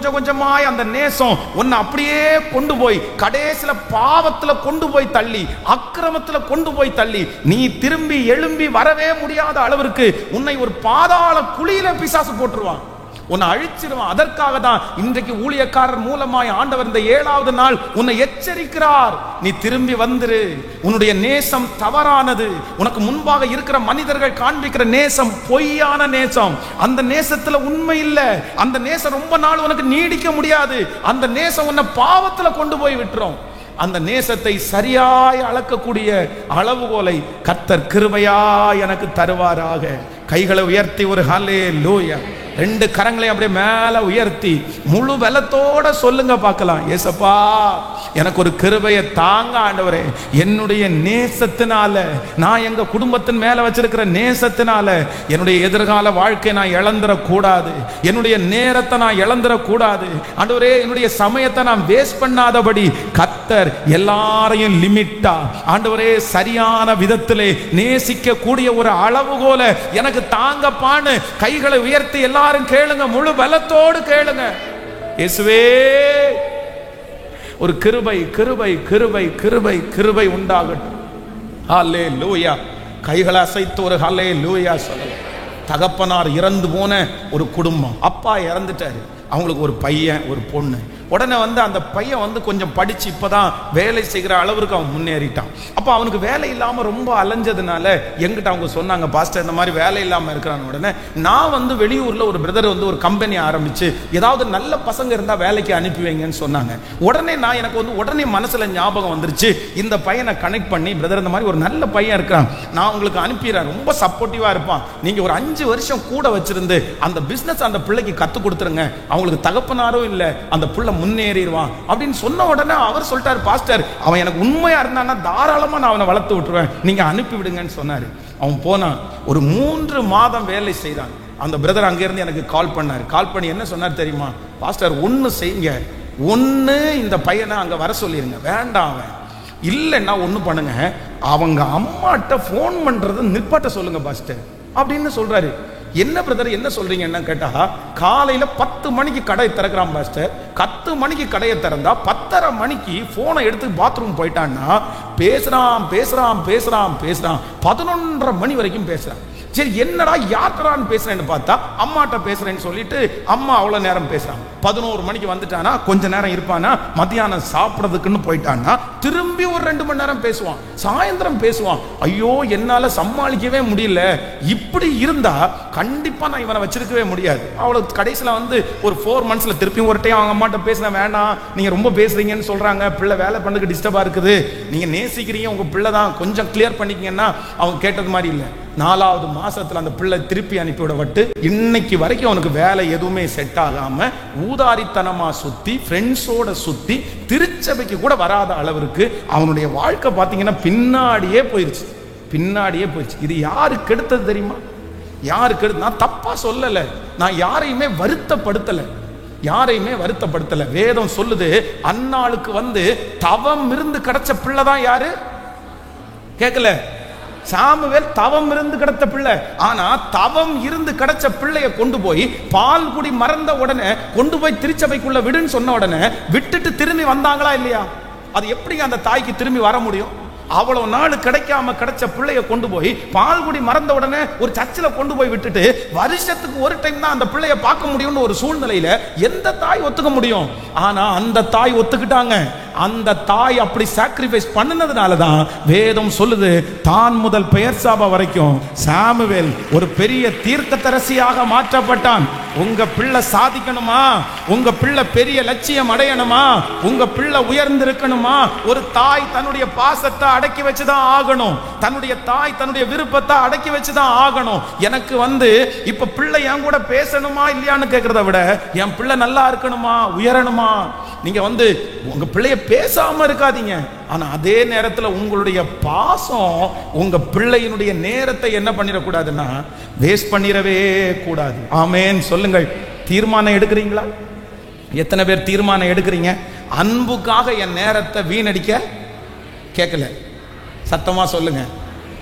கொஞ்சமாய் அந்த நேசம் உன்னை அப்படியே கொண்டு போய் கடைசியில பாவத்துல கொண்டு போய் தள்ளி, அக்கிரமத்துல கொண்டு போய் தள்ளி, நீ திரும்பி எழும்பி வரவே முடியாத அளவிற்கு உன்னை ஒரு பாதாள குழியில பிசாசு போட்டுருவான். உன்னை அழிச்சிருவான். அதற்காக தான் இன்றைக்கு ஊழியக்காரர் மூலமாய் ஆண்டவர் இந்த 7வது நாள் உன்னை எச்சரிக்கிறார். நீ திரும்பி வந்துரு. உன்னுடைய நேசம் தவறானது. உனக்கு முன்பாக இருக்கிற மனிதர்கள் காண்பிக்கிற நேசம் பொய்யான நேசம். அந்த நேசத்துல உண்மை இல்லை. அந்த நேசம் ரொம்ப நாள் உனக்கு நீடிக்க முடியாது. அந்த நேசம் உன்னை பாவத்துல கொண்டு போய் விட்டுரும். அந்த நேசத்தை சரியாய் அளக்கக்கூடிய அளவுகோலை கர்த்தர் கிருபையாய் எனக்கு தருவாராக. கைகளை உயர்த்தி ஒரு ஹல்லேலூயா. 2 கரங்களையும் அப்படியே மேல உயர்த்தி முழு பலத்தோட சொல்லுங்க பார்க்கலாம். ஏசப்பா, எனக்கு ஒரு கிருபையை தாங்க ஆண்டவரே. என்னுடைய நேசத்தினால, நான் எங்க குடும்பத்தின் மேல வச்சிருக்கிற நேசத்தினால என்னுடைய எதிர்கால வாழ்க்கை நான் இழந்துடக்கூடாது. என்னுடைய நேரத்தை நான் இழந்துடக்கூடாது ஆண்டவரே. என்னுடைய சமயத்தை நான் வேஸ்ட் பண்ணாதபடி கர்த்தர் எல்லாரையும் லிமிட்டா ஆண்டவரே சரியான விதத்திலே நேசிக்க கூடிய ஒரு அளவுகோல எனக்கு தாங்கப்பான்னு கைகளை உயர்த்தி எல்லாரும் கேளுங்க. முழு பலத்தோடு கேளுங்க. இயேசுவே, ஒரு கிருபை கிருபை கிருபை கிருபை கிருபை உண்டாகட்டும். ஹல்லேலூயா. கைகளை அசைத்து ஒரு ஹல்லேலூயா சொல்லலாம். தகப்பனார் இறந்து போன ஒரு குடும்பம். அப்பா இறந்துட்டாரு. அவங்களுக்கு ஒரு பையன் ஒரு பொண்ணு. உடனே அந்த பையன் கொஞ்சம் படிச்சு இப்பதான் வேலை செய்கிற அளவுக்கு அவன் முன்னேறிட்டான். அப்போ அவனுக்கு வேலை இல்லாம ரொம்ப அலைஞ்சதுனால எங்கிட்ட அவங்க சொன்னாங்க, பாஸ்டர் இந்த மாதிரி வேலை இல்லாம இருக்கிறான். உடனே நான் வெளியூர்ல ஒரு பிரதர் ஒரு கம்பெனி ஆரம்பிச்சு ஏதாவது நல்ல பசங்க இருந்தா வேலைக்கு அனுப்பி வைங்கன்னு சொன்னாங்க. உடனே நான் எனக்கு உடனே மனசுல ஞாபகம் வந்துருச்சு. இந்த பையனை கனெக்ட் பண்ணி, பிரதர் இந்த மாதிரி ஒரு நல்ல பையன் இருக்கிறான், நான் உங்களுக்கு அனுப்பிடுறேன், ரொம்ப சப்போர்ட்டிவா இருப்பான், நீங்க ஒரு 5 வருஷம் கூட வச்சிருந்து அந்த பிசினஸ் அந்த பிள்ளைக்கு கத்து கொடுத்துருங்க, அவங்களுக்கு தகப்பனாரும் இல்ல, அந்த பிள்ளை முன்னேறிடுவான் அப்படின்னு சொன்ன உடனே அவர் சொல்லிட்டார், பாஸ்டர் அவன் எனக்கு உண்மையா இருந்தான்னா தாராளமா நான் அவனை வளர்த்து விட்டுருவேன், நீங்க அனுப்பி விடுங்கன்னு சொன்னாரு. அவன் போனான். ஒரு 3 மாதம் வேலை செய்தான். அந்த பிரதர் அங்கிருந்து எனக்கு கால் பண்ணார். கால் பண்ணி என்ன சொன்னார் தெரியுமா? பாஸ்டர் ஒன்னு செய்யுங்க, ஒன்னு இந்த பையனை அங்க வர சொல்லிருங்க. வேண்டாம், அவன் இல்லைன்னா ஒண்ணு பண்ணுங்க, அவங்க அம்மாட்ட போன் பண்றது நிப்பாட்ட சொல்லுங்க பாஸ்டர் அப்படின்னு சொல்றாரு. என்ன பிரதர் என்ன சொல்றீங்க என்ன கேட்டா, காலையில 10 மணிக்கு கடை திறக்கிறான் பாஸ்டர். 10 மணிக்கு கடையை திறந்தா 10:30 மணிக்கு போனை எடுத்து பாத்ரூம் போயிட்டான்னா பேசுறான் பேசுறான் பேசுறான் பேசுறான் 11:30 மணி வரைக்கும் பேசுறான். சரி என்னடா யார்கிட்டடான்னு பேசுறேன்னு பார்த்தா அம்மாட்ட பேசுறேன்னு சொல்லிட்டு அம்மா அவ்வளவு நேரம் பேசுறான். 11 மணிக்கு வந்துட்டானா கொஞ்ச நேரம் இருப்பானா, மத்தியானம் சாப்பிடறதுக்குன்னு போயிட்டான்னா திரும்பி ஒரு 2 மணி நேரம் பேசுவான், சாயந்தரம் பேசுவான். ஐயோ என்னால சமாளிக்கவே முடியல. இப்படி இருந்தா கண்டிப்பா நான் இவனை வச்சிருக்கவே முடியாது. அவ்வளவு கடைசியில ஒரு 4 மந்த்ஸ்ல திருப்பியும் ஒரு டைம் அவங்க அம்மாட்ட பேசின, வேண்டாம் நீங்க ரொம்ப பேசுறீங்கன்னு சொல்றாங்க, பிள்ளை வேலை பண்ணதுக்கு டிஸ்டர்பா இருக்குது, நீங்க நேசிக்கிறீங்க, உங்க பிள்ளை தான், கொஞ்சம் கிளியர் பண்ணிக்கங்கன்னா அவங்க கேட்டது மாதிரி இல்லை. 4வது மாசத்துல அந்த பிள்ளை திருப்பி அனுப்பிவிடப்பட்டு இன்னைக்கு வரைக்கும் அவனுக்கு வேலை எதுவுமே செட் ஆகாம ஊதாரித்தனமா சுத்தி ஃப்ரெண்ட்ஸோட சுத்தி திருச்சபைக்கு கூட வராத அளவிற்கு அவனுடைய வாழ்க்கை பார்த்தீங்கன்னா பின்னாடியே போயிருச்சு, பின்னாடியே போயிடுச்சு. இது யாருக்கு எடுத்தது தெரியுமா? யாருக்கு எடுத்து? நான் தப்பா சொல்லல, நான் யாரையுமே வருத்தப்படுத்தல, யாரையுமே வருத்தப்படுத்தல. வேதம் சொல்லுது, அன்னாளுக்கு தவம் இருந்து கிடைச்ச பிள்ளை தான் யாரு கேட்கல, சாமுவேல் தவம் இருந்து கிடைத்த பிள்ளை. ஆனா தவம் இருந்து கிடைச்ச பிள்ளைய கொண்டு போய் பால் குடி மறந்த உடனே கொண்டு போய் திருச்சபைக்குள்ள விடுன்னு சொன்ன உடனே விட்டுட்டு திரும்பி வந்தாங்களா இல்லையா? அது எப்படி அந்த தாய்க்கு திரும்பி வர முடியும்? அவ்வளவு நாள் கிடைக்காம கிடைச்ச பிள்ளைய கொண்டு போய் பால் குடி மறந்த உடனே ஒரு சர்ச்சில் கொண்டு போய் விட்டுட்டு வருஷத்துக்கு ஒரு டைம் தான் அந்த பிள்ளைய பார்க்க முடியும்னு ஒரு சூழ்நிலையில எந்த தாய் ஒத்துக்க முடியும்? ஆனா அந்த தாய் ஒத்துக்கிட்டாங்க. அந்த தாய் அப்படி சாக்ரிஃபைஸ் பண்ணதுனாலதான் வேதம் சொல்லுது, தான் முதல் பெயர்சாபா வரைக்கும் சாமுவேல் ஒரு பெரிய தீர்க்கதரிசியாக மாற்றப்பட்டான். உங்க பிள்ளை சாதிக்கணுமா, உங்க பிள்ளை பெரிய லட்சியம் அடையணுமா, உங்க பிள்ளை உயர்ந்திருக்கணுமா, ஒரு தாய் தன்னுடைய பாசத்தை அடக்கி வச்சுதான் ஆகணும், தன்னுடைய தாய் தன்னுடைய விருப்பத்தை அடக்கி வச்சுதான் ஆகணும். எனக்கு இப்ப பிள்ளை என் கூட பேசணுமா இல்லையான்னு கேட்கறத விட என் பிள்ளை நல்லா இருக்கணுமா, உயரணுமா. நீங்க உங்க பிள்ளைய பேசாம இருக்காதீங்க, ஆனா அதே நேரத்தில் உங்களுடைய பாசம் உங்க பிள்ளையினுடைய நேரத்தை என்ன பண்ணிடக்கூடாதுன்னா வேஸ்ட் பண்ணிடவே கூடாது. ஆமேன் சொல்லுங்கள். தீர்மானம் எடுக்கிறீங்களா? எத்தனை பேர் தீர்மானம் எடுக்கிறீங்க? அன்புக்காக என் நேரத்தை வீணடிக்க கேட்கல, சத்தமா சொல்லுங்க.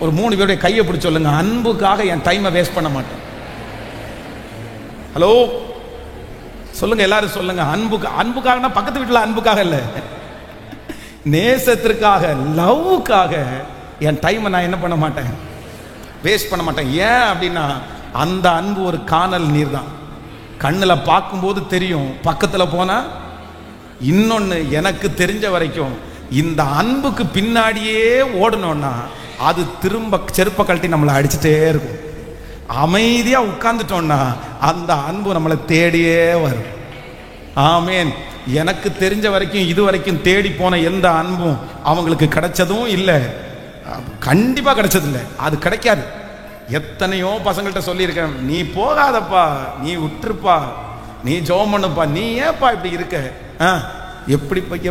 ஒரு 3 பேருடைய கையை பிடிச்சு சொல்லுங்க, அன்புக்காக என் டைமை வேஸ்ட் பண்ண மாட்டேன். ஹலோ சொல்லுங்க, எல்லாரும் சொல்லுங்க. அன்புக்காக பக்கத்து வீட்டுல அன்புக்காக இல்ல, நேசத்திற்காக, லவ்வுக்காக என் டைமை நான் என்ன பண்ண மாட்டேன், வேஸ்ட் பண்ண மாட்டேன். ஏன் அப்படின்னா அந்த அன்பு ஒரு காணல் நீர் தான். கண்ணில் பார்க்கும்போது தெரியும், பக்கத்தில் போனா இன்னொன்று. எனக்கு தெரிஞ்ச வரைக்கும் இந்த அன்புக்கு பின்னாடியே ஓடணும்னா அது திரும்ப செருப்ப கழட்டி நம்மளை அடிச்சுட்டே இருக்கும். அமைதியா உட்கார்ந்துட்டோம்னா அந்த அன்பு நம்மளை தேடியே வரும். ஆமேன். எனக்கு தெரிஞ்ச வரைக்கும் இது வரைக்கும் தேடி போன எந்த அன்பும் அவங்களுக்கு கிடைச்சதும் இல்லை, கண்டிப்பா கிடைச்சது இல்லை, அது கிடைக்காது. எத்தனையோ பசங்கள்கிட்ட சொல்லியிருக்கேன், நீ போகாதப்பா, நீ விட்டுருப்பா, நீ ஜெபம் பண்ணுப்பா, நீ ஏப்பா இப்படி இருக்க.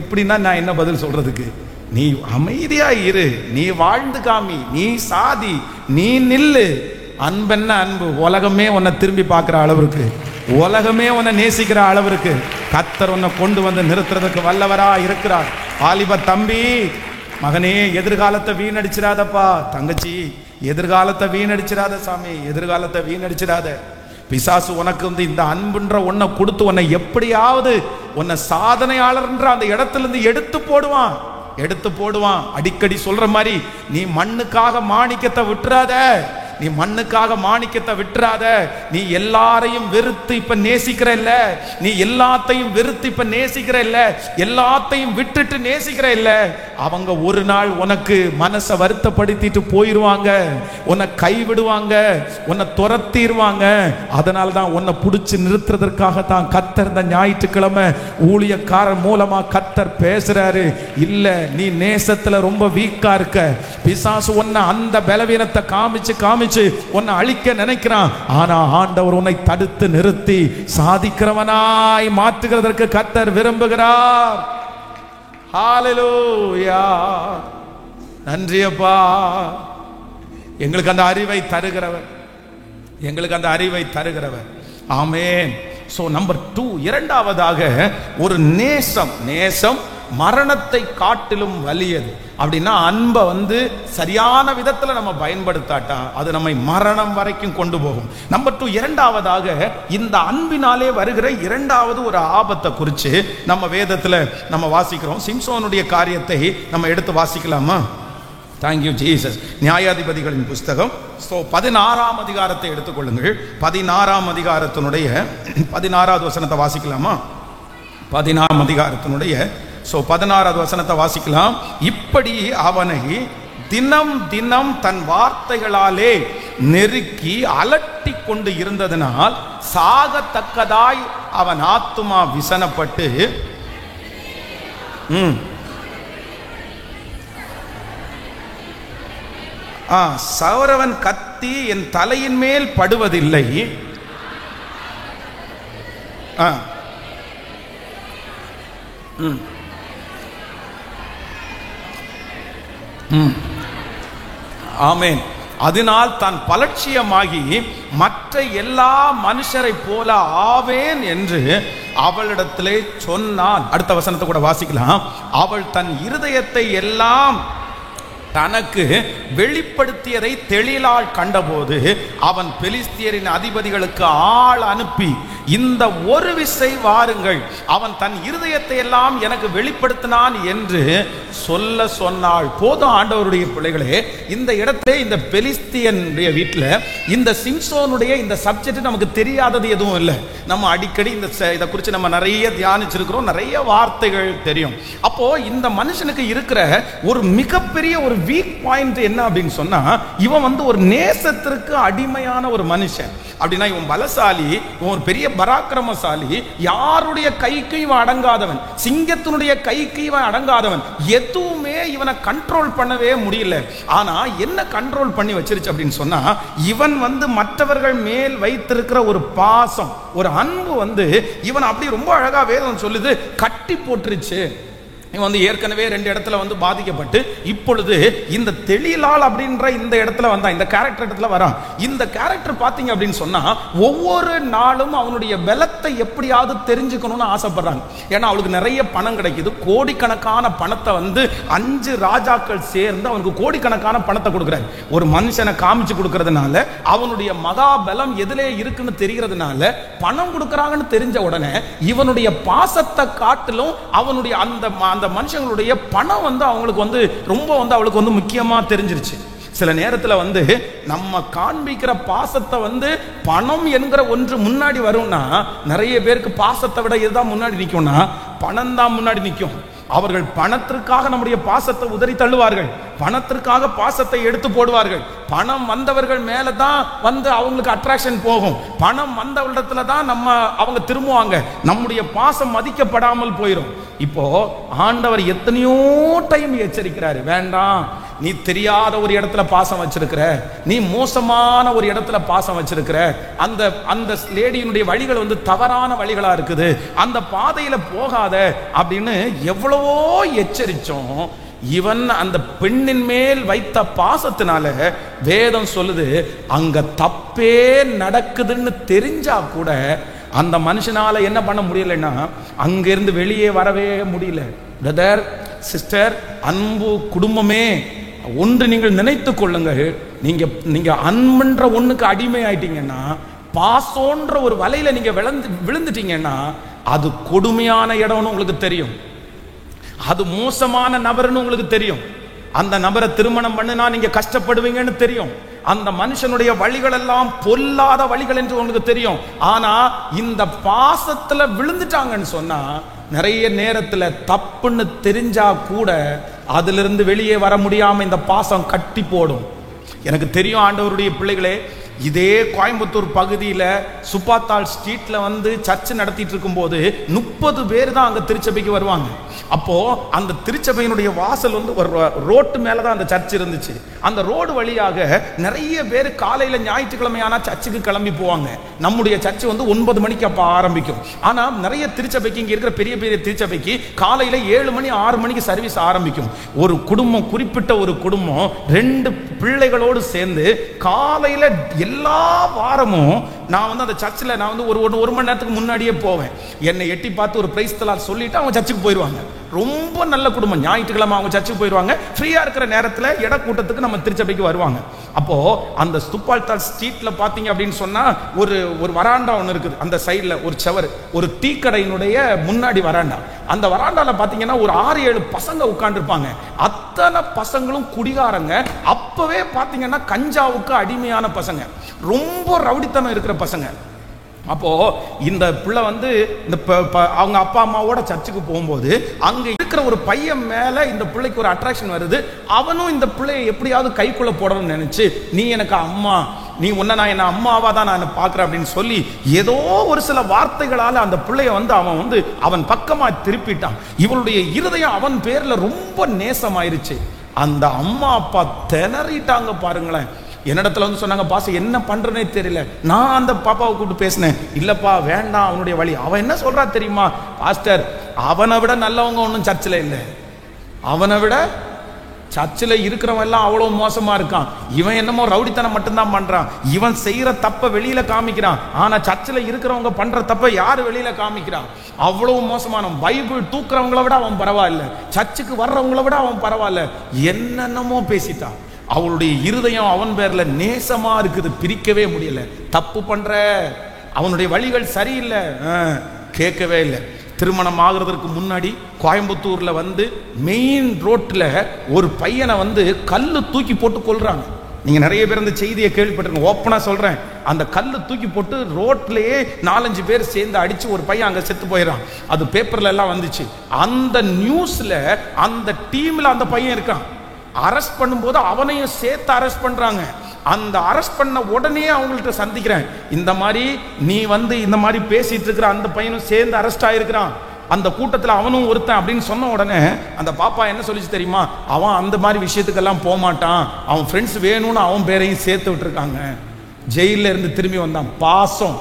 எப்படின்னா நான் என்ன பதில் சொல்றதுக்கு? நீ அமைதியா இரு, நீ வாழ்ந்து காமி, நீ சாதி, நீ நில்லு. அன்பென்ன அன்பு? உலகமே உன்னை திரும்பி பார்க்கிற அளவிற்கு, உலகமே உன்னை நேசிக்கிற அளவிற்கு கர்த்தர் உன்னை கொண்டு வந்து நிறுத்துறதுக்கு வல்லவரா இருக்கிறார். வாலிப தம்பி, மகனே, எதிர்காலத்தை வீணடிச்சிடாதப்பா. தங்கச்சி, எதிர்காலத்தை வீணடிச்சிடாத சாமி, எதிர்காலத்தை வீணடிச்சிடாத. பிசாசு உனக்கு வந்து இந்த அன்புன்ற ஒன்னை கொடுத்து உன்னை எப்படியாவது உன்னை சாதனையாளர்ன்ற அந்த இடத்துல இருந்து எடுத்து போடுவான். அடிக்கடி சொல்ற மாதிரி, நீ மண்ணுக்காக மாணிக்கத்தை விட்டுறாத, நீ மண்ணுக்காக மாணிக்கத்தை விட்டுறாத. நீ எல்லாரையும் வெறுத்து இப்ப நேசிக்கிற இல்ல, நீ எல்லாத்தையும் வெறுத்து இப்ப நேசிக்கிற இல்ல, எல்லாத்தையும் விட்டுட்டு நேசிக்கிற இல்ல. அவங்க ஒரு நாள் உனக்கு மனசை வருத்தப்படுத்திட்டு போயிருவாங்க, உன்னை கைவிடுவாங்க, உன்னை துரத்திடுவாங்க. அதனால தான் உன்னை பிடிச்சி நிறுத்துறதற்காகத்தான் கர்த்தர் இந்த ஞாயிற்றுக்கிழமை ஊழியக்காரர் மூலமா கர்த்தர் பேசுறாரு. இல்ல, நீ நேசத்துல ரொம்ப வீக்கா இருக்க, பிசாசு உன்னை அந்த பலவீனத்தை காமிச்சு உன்னை அழிக்க நினைக்கிறான். ஆனா ஆண்டவர் உன்னை தடுத்து நிறுத்தி சாதிக்கிறவனாய் மாற்றுகிறதற்கு கர்த்தர் விரும்புகிறார். ஹalleluya. நன்றி அப்பா, எங்களுக்கு அந்த அறிவை தருகிறவர், எங்களுக்கு அந்த அறிவை தருகிறவர். ஆமென். சோ நம்பர் 2, இரண்டாவதாக ஒரு நேசம் மரணத்தை காட்டிலும் வலியது. அப்படின்னா அன்பை வந்து சரியான விதத்தில் நம்ம பயன்படுத்தாட்டா அது நம்மை மரணம் வரைக்கும் கொண்டு போகும். நம்பர் 2, இரண்டாவதாக இந்த அன்பினாலே வருகிற இரண்டாவது ஒரு ஆபத்தை குறித்து நம்ம வேதத்தில் நம்ம வாசிக்கிறோம். சிம்சோனுடைய காரியத்தை நம்ம எடுத்து வாசிக்கலாமா? Thank you Jesus. நியாயாதிபதிகளின் புஸ்தகம் 16ஆம் அதிகாரத்தை எடுத்துக்கொள்ளுங்கள். 16ஆம் அதிகாரத்தினுடைய 16வது வசனத்தை வாசிக்கலாமா? 16ஆம் அதிகாரத்தினுடைய 16வது வசனத்தை வாசிக்கலாம். இப்படி அவனை தினம் தினம் தன் வார்த்தைகளாலே நெருக்கி அலட்டி கொண்டு இருந்ததனால் சாகத்தக்கதாய் அவன் ஆத்துமா விசனப்பட்டு சவரவன் கத்தி என் தலையின் மேல் படுவதில்லை. ஆமென். அதனால் தான் பலட்சியமாகி மற்ற எல்லா மனுஷரை போல ஆவேன் என்று அவளிடத்திலே சொன்னான். அடுத்த வசனத்தை கூட வாசிக்கலாம். அவள் தன் இருதயத்தை எல்லாம் தனக்கு வெளிப்படுத்தியதை தெளிலால் கண்டபோது அவன் பெலிஸ்தியரின் அதிபதிகளுக்கு ஆள் அனுப்பி, இந்த ஒரு விசை வாருங்கள், அவன் தன் இருதயத்தை எல்லாம் எனக்கு வெளிப்படுத்தினான் என்று சொல்ல சொன்னாள். போதும் ஆண்டவருடைய பிள்ளைகளே, இந்த இடத்துல இந்த பெலிஸ்தியனுடைய வீட்டில் இந்த சிம்சோனுடைய இந்த சப்ஜெக்ட் நமக்கு தெரியாதது எதுவும் இல்லை. நம்ம அடிக்கடி இதை குறித்து நம்ம நிறைய தியானிச்சிருக்கிறோம், நிறைய வார்த்தைகள் தெரியும். அப்போ இந்த மனுஷனுக்கு இருக்கிற ஒரு மிகப்பெரிய ஒரு வீக் பாயிண்ட் என்ன அப்படின்னு சொன்னா, இவன் வந்து ஒரு நேசத்திற்கு அடிமையான ஒரு மனுஷன். அப்படின்னா இவன் பலசாலி, இவன் ஒரு பெரிய பராக்கிரமசாலி, யாருடைய கைக்கு இவன் அடங்காதவன், சிங்கத்தினுடைய கைக்கு இவன் அடங்காதவன், எதுவுமே இவனை கண்ட்ரோல் பண்ணவே முடியல. ஆனா என்ன கண்ட்ரோல் பண்ணி வச்சிருச்சு அப்படின்னு சொன்னா, இவன் வந்து மற்றவர்கள் மேல் வைத்திருக்கிற ஒரு பாசம், ஒரு அன்பு வந்து இவன் அப்படி ரொம்ப அழகா வேதம் சொல்லுது கட்டி போட்டுருச்சு. இவன் வந்து ஏற்கனவே 2 இடத்துல வந்து பாதிக்கப்பட்டு இப்பொழுது இந்த தெளிலால் அப்படின்ற இந்த இடத்துல வந்தான், இந்த கேரக்டர் இடத்துல வரான். இந்த கேரக்டர் பார்த்தீங்க அப்படின்னு சொன்னா ஒவ்வொரு நாளும் அவனுடைய பலத்தை எப்படியாவது தெரிஞ்சுக்கணும்னு ஆசைப்படுறாங்க. ஏன்னா அவளுக்கு நிறைய பணம் கிடைக்குது, கோடிக்கணக்கான பணத்தை வந்து 5 ராஜாக்கள் சேர்ந்து அவனுக்கு கோடிக்கணக்கான பணத்தை கொடுக்குறாங்க. ஒரு மனுஷனை காமிச்சு கொடுக்கறதுனால அவனுடைய மகா பலம் எதிலே இருக்குன்னு தெரிகிறதுனால பணம் கொடுக்குறாங்கன்னு தெரிஞ்ச உடனே இவனுடைய பாசத்தை காட்டிலும் அவனுடைய அந்த மனுஷங்களுடைய பணம் வந்து அவங்களுக்கு வந்து ரொம்ப வந்து அவளுக்கு வந்து முக்கியமா தெரிஞ்சிருச்சு. சில நேரத்தில் வந்து நம்ம காண்பிக்கிற பாசத்தை வந்து பணம் என்கிற ஒன்று முன்னாடி வரும்னா, நிறைய பேருக்கு பாசத்தை விட இதுதான் முன்னாடி நிற்கும்னா பணம் தான் முன்னாடி நிற்கும். அவர்கள் பணத்திற்காக நம்முடைய பாசத்தை உதறி தள்ளுவார்கள், பணத்திற்காக பாசத்தை எடுத்து போடுவார்கள். பணம் வந்தவர்கள் மேல தான் வந்து அவங்களுக்கு அட்ராக்ஷன் போகும், பணம் வந்த இடத்துல தான் அவங்க திரும்புவாங்க, நம்முடைய பாசம் மதிக்கப்படாமல் போயிடும். இப்போ ஆண்டவர் எத்தனையோ டைம் எச்சரிக்கிறாரு, வேண்டாம், நீ தெரியாத ஒரு இடத்துல பாசம் வச்சிருக்கிற, நீ மோசமான ஒரு இடத்துல பாசம் வச்சிருக்கிற, அந்த லேடியினுடைய வழிகள் வந்து தவறான வழிகளா இருக்குது, அந்த பாதையில போகாத அப்படின்னு எவ்வளவோ எச்சரிச்சோம். இவன் அந்த பெண்ணின் மேல் வைத்த பாசத்தினால வேதம் சொல்லுது, அங்க தப்பே நடக்குதுன்னு தெரிஞ்சா கூட அந்த மனுஷனால என்ன பண்ண முடியலன்னா அங்கிருந்து வெளியே வரவே முடியல. பிரதர், சிஸ்டர், அன்பு குடும்பமே, ஒன்று நீங்கள் நினைத்துக் கொள்ளுங்கள், நீங்க அன்புன்ற ஒண்ணுக்கு அடிமை ஆயிட்டீங்கன்னா, பாசோன்ற ஒரு வலையில நீங்க விழுந்துட்டீங்கன்னா, அது கொடுமையான இடம்னு உங்களுக்கு தெரியும், அது மோசமான நபர்னு உங்களுக்கு தெரியும், அந்த நபரை திருமணம் பண்ணினா நீங்க கஷ்டப்படுவீங்கன்னு தெரியும், அந்த மனுஷனுடைய வழிகள் எல்லாம் பொல்லாத வழிகள் என்று உங்களுக்கு தெரியும். ஆனா இந்த பாசத்துல விழுந்துட்டாங்கன்னு சொன்னா நிறைய நேரத்துல தப்புன்னு தெரிஞ்சா கூட அதிலிருந்து வெளியே வர முடியாம இந்த பாசம் கட்டி போடும். எனக்கு தெரியும் ஆண்டவருடைய பிள்ளைகளே, இதே கோயம்புத்தூர் பகுதியில் சுப்பாத்தாள் ஸ்ட்ரீட்ல வந்து சர்ச் நடத்திட்டு இருக்கும் போது 30 பேர் தான் அங்க திருச்சபைக்கு வருவாங்க. அப்போ அந்த திருச்சபையினுடைய வாசல் வந்து ஒரு ரோட்டு மேலதான் அந்த சர்ச் இருந்துச்சு. அந்த ரோடு வழியாக நிறைய பேர் காலையில ஞாயிற்றுக்கிழமையான சர்ச்சுக்கு கிளம்பி போவாங்க. நம்முடைய சர்ச் வந்து 9 மணிக்கு அப்ப ஆரம்பிக்கும். ஆனா நிறைய திருச்சபைக்கு, இங்க இருக்கிற பெரிய பெரிய திருச்சபைக்கு காலையில 7 மணி 6 மணிக்கு சர்வீஸ் ஆரம்பிக்கும். ஒரு குடும்பம், குறிப்பிட்ட ஒரு குடும்பம் 2 பிள்ளைகளோடு சேர்ந்து காலையில எல்லா வாரமும் நான் வந்து அந்த சர்ச்சில் நான் வந்து ஒரு மணி நேரத்துக்கு முன்னாடியே போவேன். என்னை எட்டி பார்த்து ஒரு பிரைஸ் தலால் சொல்லிட்டு அவங்க சர்ச்சுக்கு போயிடுவாங்க. ரொம்ப நல்ல குடும்பம். ஞாயிற்றுக்கிழமை அவங்க சர்ச்சுக்கு போயிடுவாங்க. ஃப்ரீயா இருக்கிற நேரத்தில் இட கூட்டத்துக்கு நம்ம திருச்சபைக்கு வருவாங்க. அப்போ அந்த சுப்பாத்தாள் ஸ்ட்ரீட்ல பாத்தீங்க அப்படின்னு சொன்னா ஒரு வராண்டா ஒன்று இருக்குது. அந்த சைட்ல ஒரு செவர், ஒரு டீக்கடையினுடைய முன்னாடி வராண்டா. அந்த வராண்டால பாத்தீங்கன்னா ஒரு 6-7 பசங்க உட்கார்ந்து இருப்பாங்க. அத்தனை பசங்களும் குடிகாரங்க. அப்பவே பாத்தீங்கன்னா கஞ்சாவுக்கு அடிமையான பசங்க, ரொம்ப ரவுடித்தனம் இருக்கிற பசங்க. அப்போ இந்த பிள்ளை வந்து இந்த அவங்க அப்பா அம்மாவோட சர்ச்சுக்கு போகும்போது அங்க இருக்கிற ஒரு பையன் மேல இந்த பிள்ளைக்கு ஒரு அட்ராக்ஷன் வருது. அவனும் இந்த பிள்ளையை எப்படியாவது கைக்குள்ள போடணும்னு நினைச்சு, நீ எனக்கு அம்மா, நீ நான் என்ன அம்மாவா தான் நான் பாக்குறேன் அப்படின்னு சொல்லி ஏதோ ஒரு சில வார்த்தைகளால அந்த பிள்ளைய வந்து அவன் பக்கமா திருப்பிட்டான். இவளுடைய இருதயம் அவன் பேர்ல ரொம்ப நேசமாயிருச்சு. அந்த அம்மா அப்பா திணறிட்டாங்க பாருங்களேன். என்னிடத்துல வந்து சொன்னாங்க, பாஸ் என்ன பண்றனே தெரியல. நான் அந்த பாப்பாவை கூப்பிட்டு பேசினேன், இல்லப்பா வேண்டாம், அவனுடைய வழி. அவன் என்ன சொல்றா தெரியுமா, பாஸ்டர் அவனை விட நல்லவங்க ஒன்றும் சர்ச்சில் இல்லை, அவனை விட சர்ச்சில் இருக்கிறவன் எல்லாம் அவ்வளவு மோசமா இருக்கான், இவன் என்னமோ ரவுடித்தனம் மட்டும்தான் பண்றான், இவன் செய்யற தப்ப வெளியில காமிக்கிறான், ஆனா சர்ச்சில் இருக்கிறவங்க பண்ற தப்ப யாரு வெளியில காமிக்கிறான், அவ்வளவு மோசமான. பைபிள் தூக்குறவங்கள விட அவன் பரவாயில்ல, சர்ச்சுக்கு வர்றவங்கள விட அவன் பரவாயில்ல, என்னென்னமோ பேசிட்டான். அவளுடைய இருதயம் அவன் பேர்ல நேசமா இருக்குது, பிரிக்கவே முடியல. தப்பு பண்ற, அவனுடைய வழிகள் சரியில்லை, கேட்கவே இல்லை. திருமணம் ஆகிறதுக்கு முன்னாடி கோயம்புத்தூர்ல வந்து மெயின் ரோட்ல ஒரு பையனை வந்து கல்லு தூக்கி போட்டு கொல்றாங்க. நீங்க நிறைய பேர் இந்த செய்தியை கேள்விப்பட்டிருக்கீங்க. ஓப்பனா சொல்றேன், அந்த கல்லு தூக்கி போட்டு ரோட்லயே 4-5 பேர் சேர்ந்து அடிச்சு ஒரு பையன் அங்க செத்து போயிடறான். அது பேப்பர்ல எல்லாம் வந்துச்சு. அந்த நியூஸ்ல அந்த டீம்ல அந்த பையன் இருக்கான். அரெஸ்ட் பண்ணும்போது அவனையும் சேர்த்து அரெஸ்ட் பண்றாங்க. அந்த அரெஸ்ட் பண்ண உடனே அவங்கள்ட்ட சந்திக்கிறேன், இந்த மாதிரி நீ வந்து இந்த மாதிரி பேசிட்டு இருக்கிற அந்த பையனும் சேர்ந்து அரெஸ்ட் ஆயிருக்கிறான், அந்த கூட்டத்தில் அவனும் ஒருத்தன் அப்படின்னு சொன்ன உடனே அந்த பாப்பா என்ன சொல்லிச்சு தெரியுமா, அவன் அந்த மாதிரி விஷயத்துக்கெல்லாம் போக மாட்டான், அவன் ஃப்ரெண்ட்ஸ் வேணும்னு அவன் பேரையும் சேர்த்து விட்டுருக்காங்க. ஜெயில இருந்து திரும்பி வந்தான். பாசம்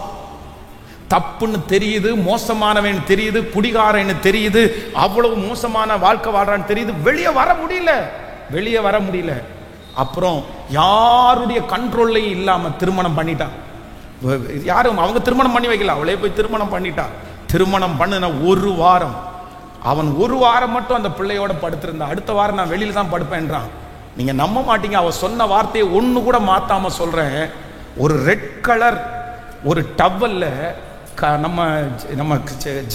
தப்புன்னு தெரியுது, மோசமானவன் தெரியுது, குடிகாரன்னு தெரியுது, அவ்வளவு மோசமான வாழ்க்கை வாழ்றான்னு தெரியுது, வெளியே வர முடியல. அப்புறம் யாருடைய கண்ட்ரோல்லையும் இல்லாம திருமணம் பண்ணிட்டான். யாரும் அவங்க திருமணம் பண்ணி வைக்கல, அவளே போய் திருமணம் பண்ணிட்டான். திருமணம் பண்ணின ஒரு வாரம், அவன் ஒரு வாரம் மட்டும் அந்த பிள்ளையோட படுத்திருந்தான். அடுத்த வாரம் நான் வெளியில தான் படுப்பேன்றான். நீங்க நம்ப மாட்டீங்க, அவ சொன்ன வார்த்தையை ஒண்ணு கூட மாத்தாம சொல்றேன். ஒரு ரெட் கலர் ஒரு டவல்ல நம்ம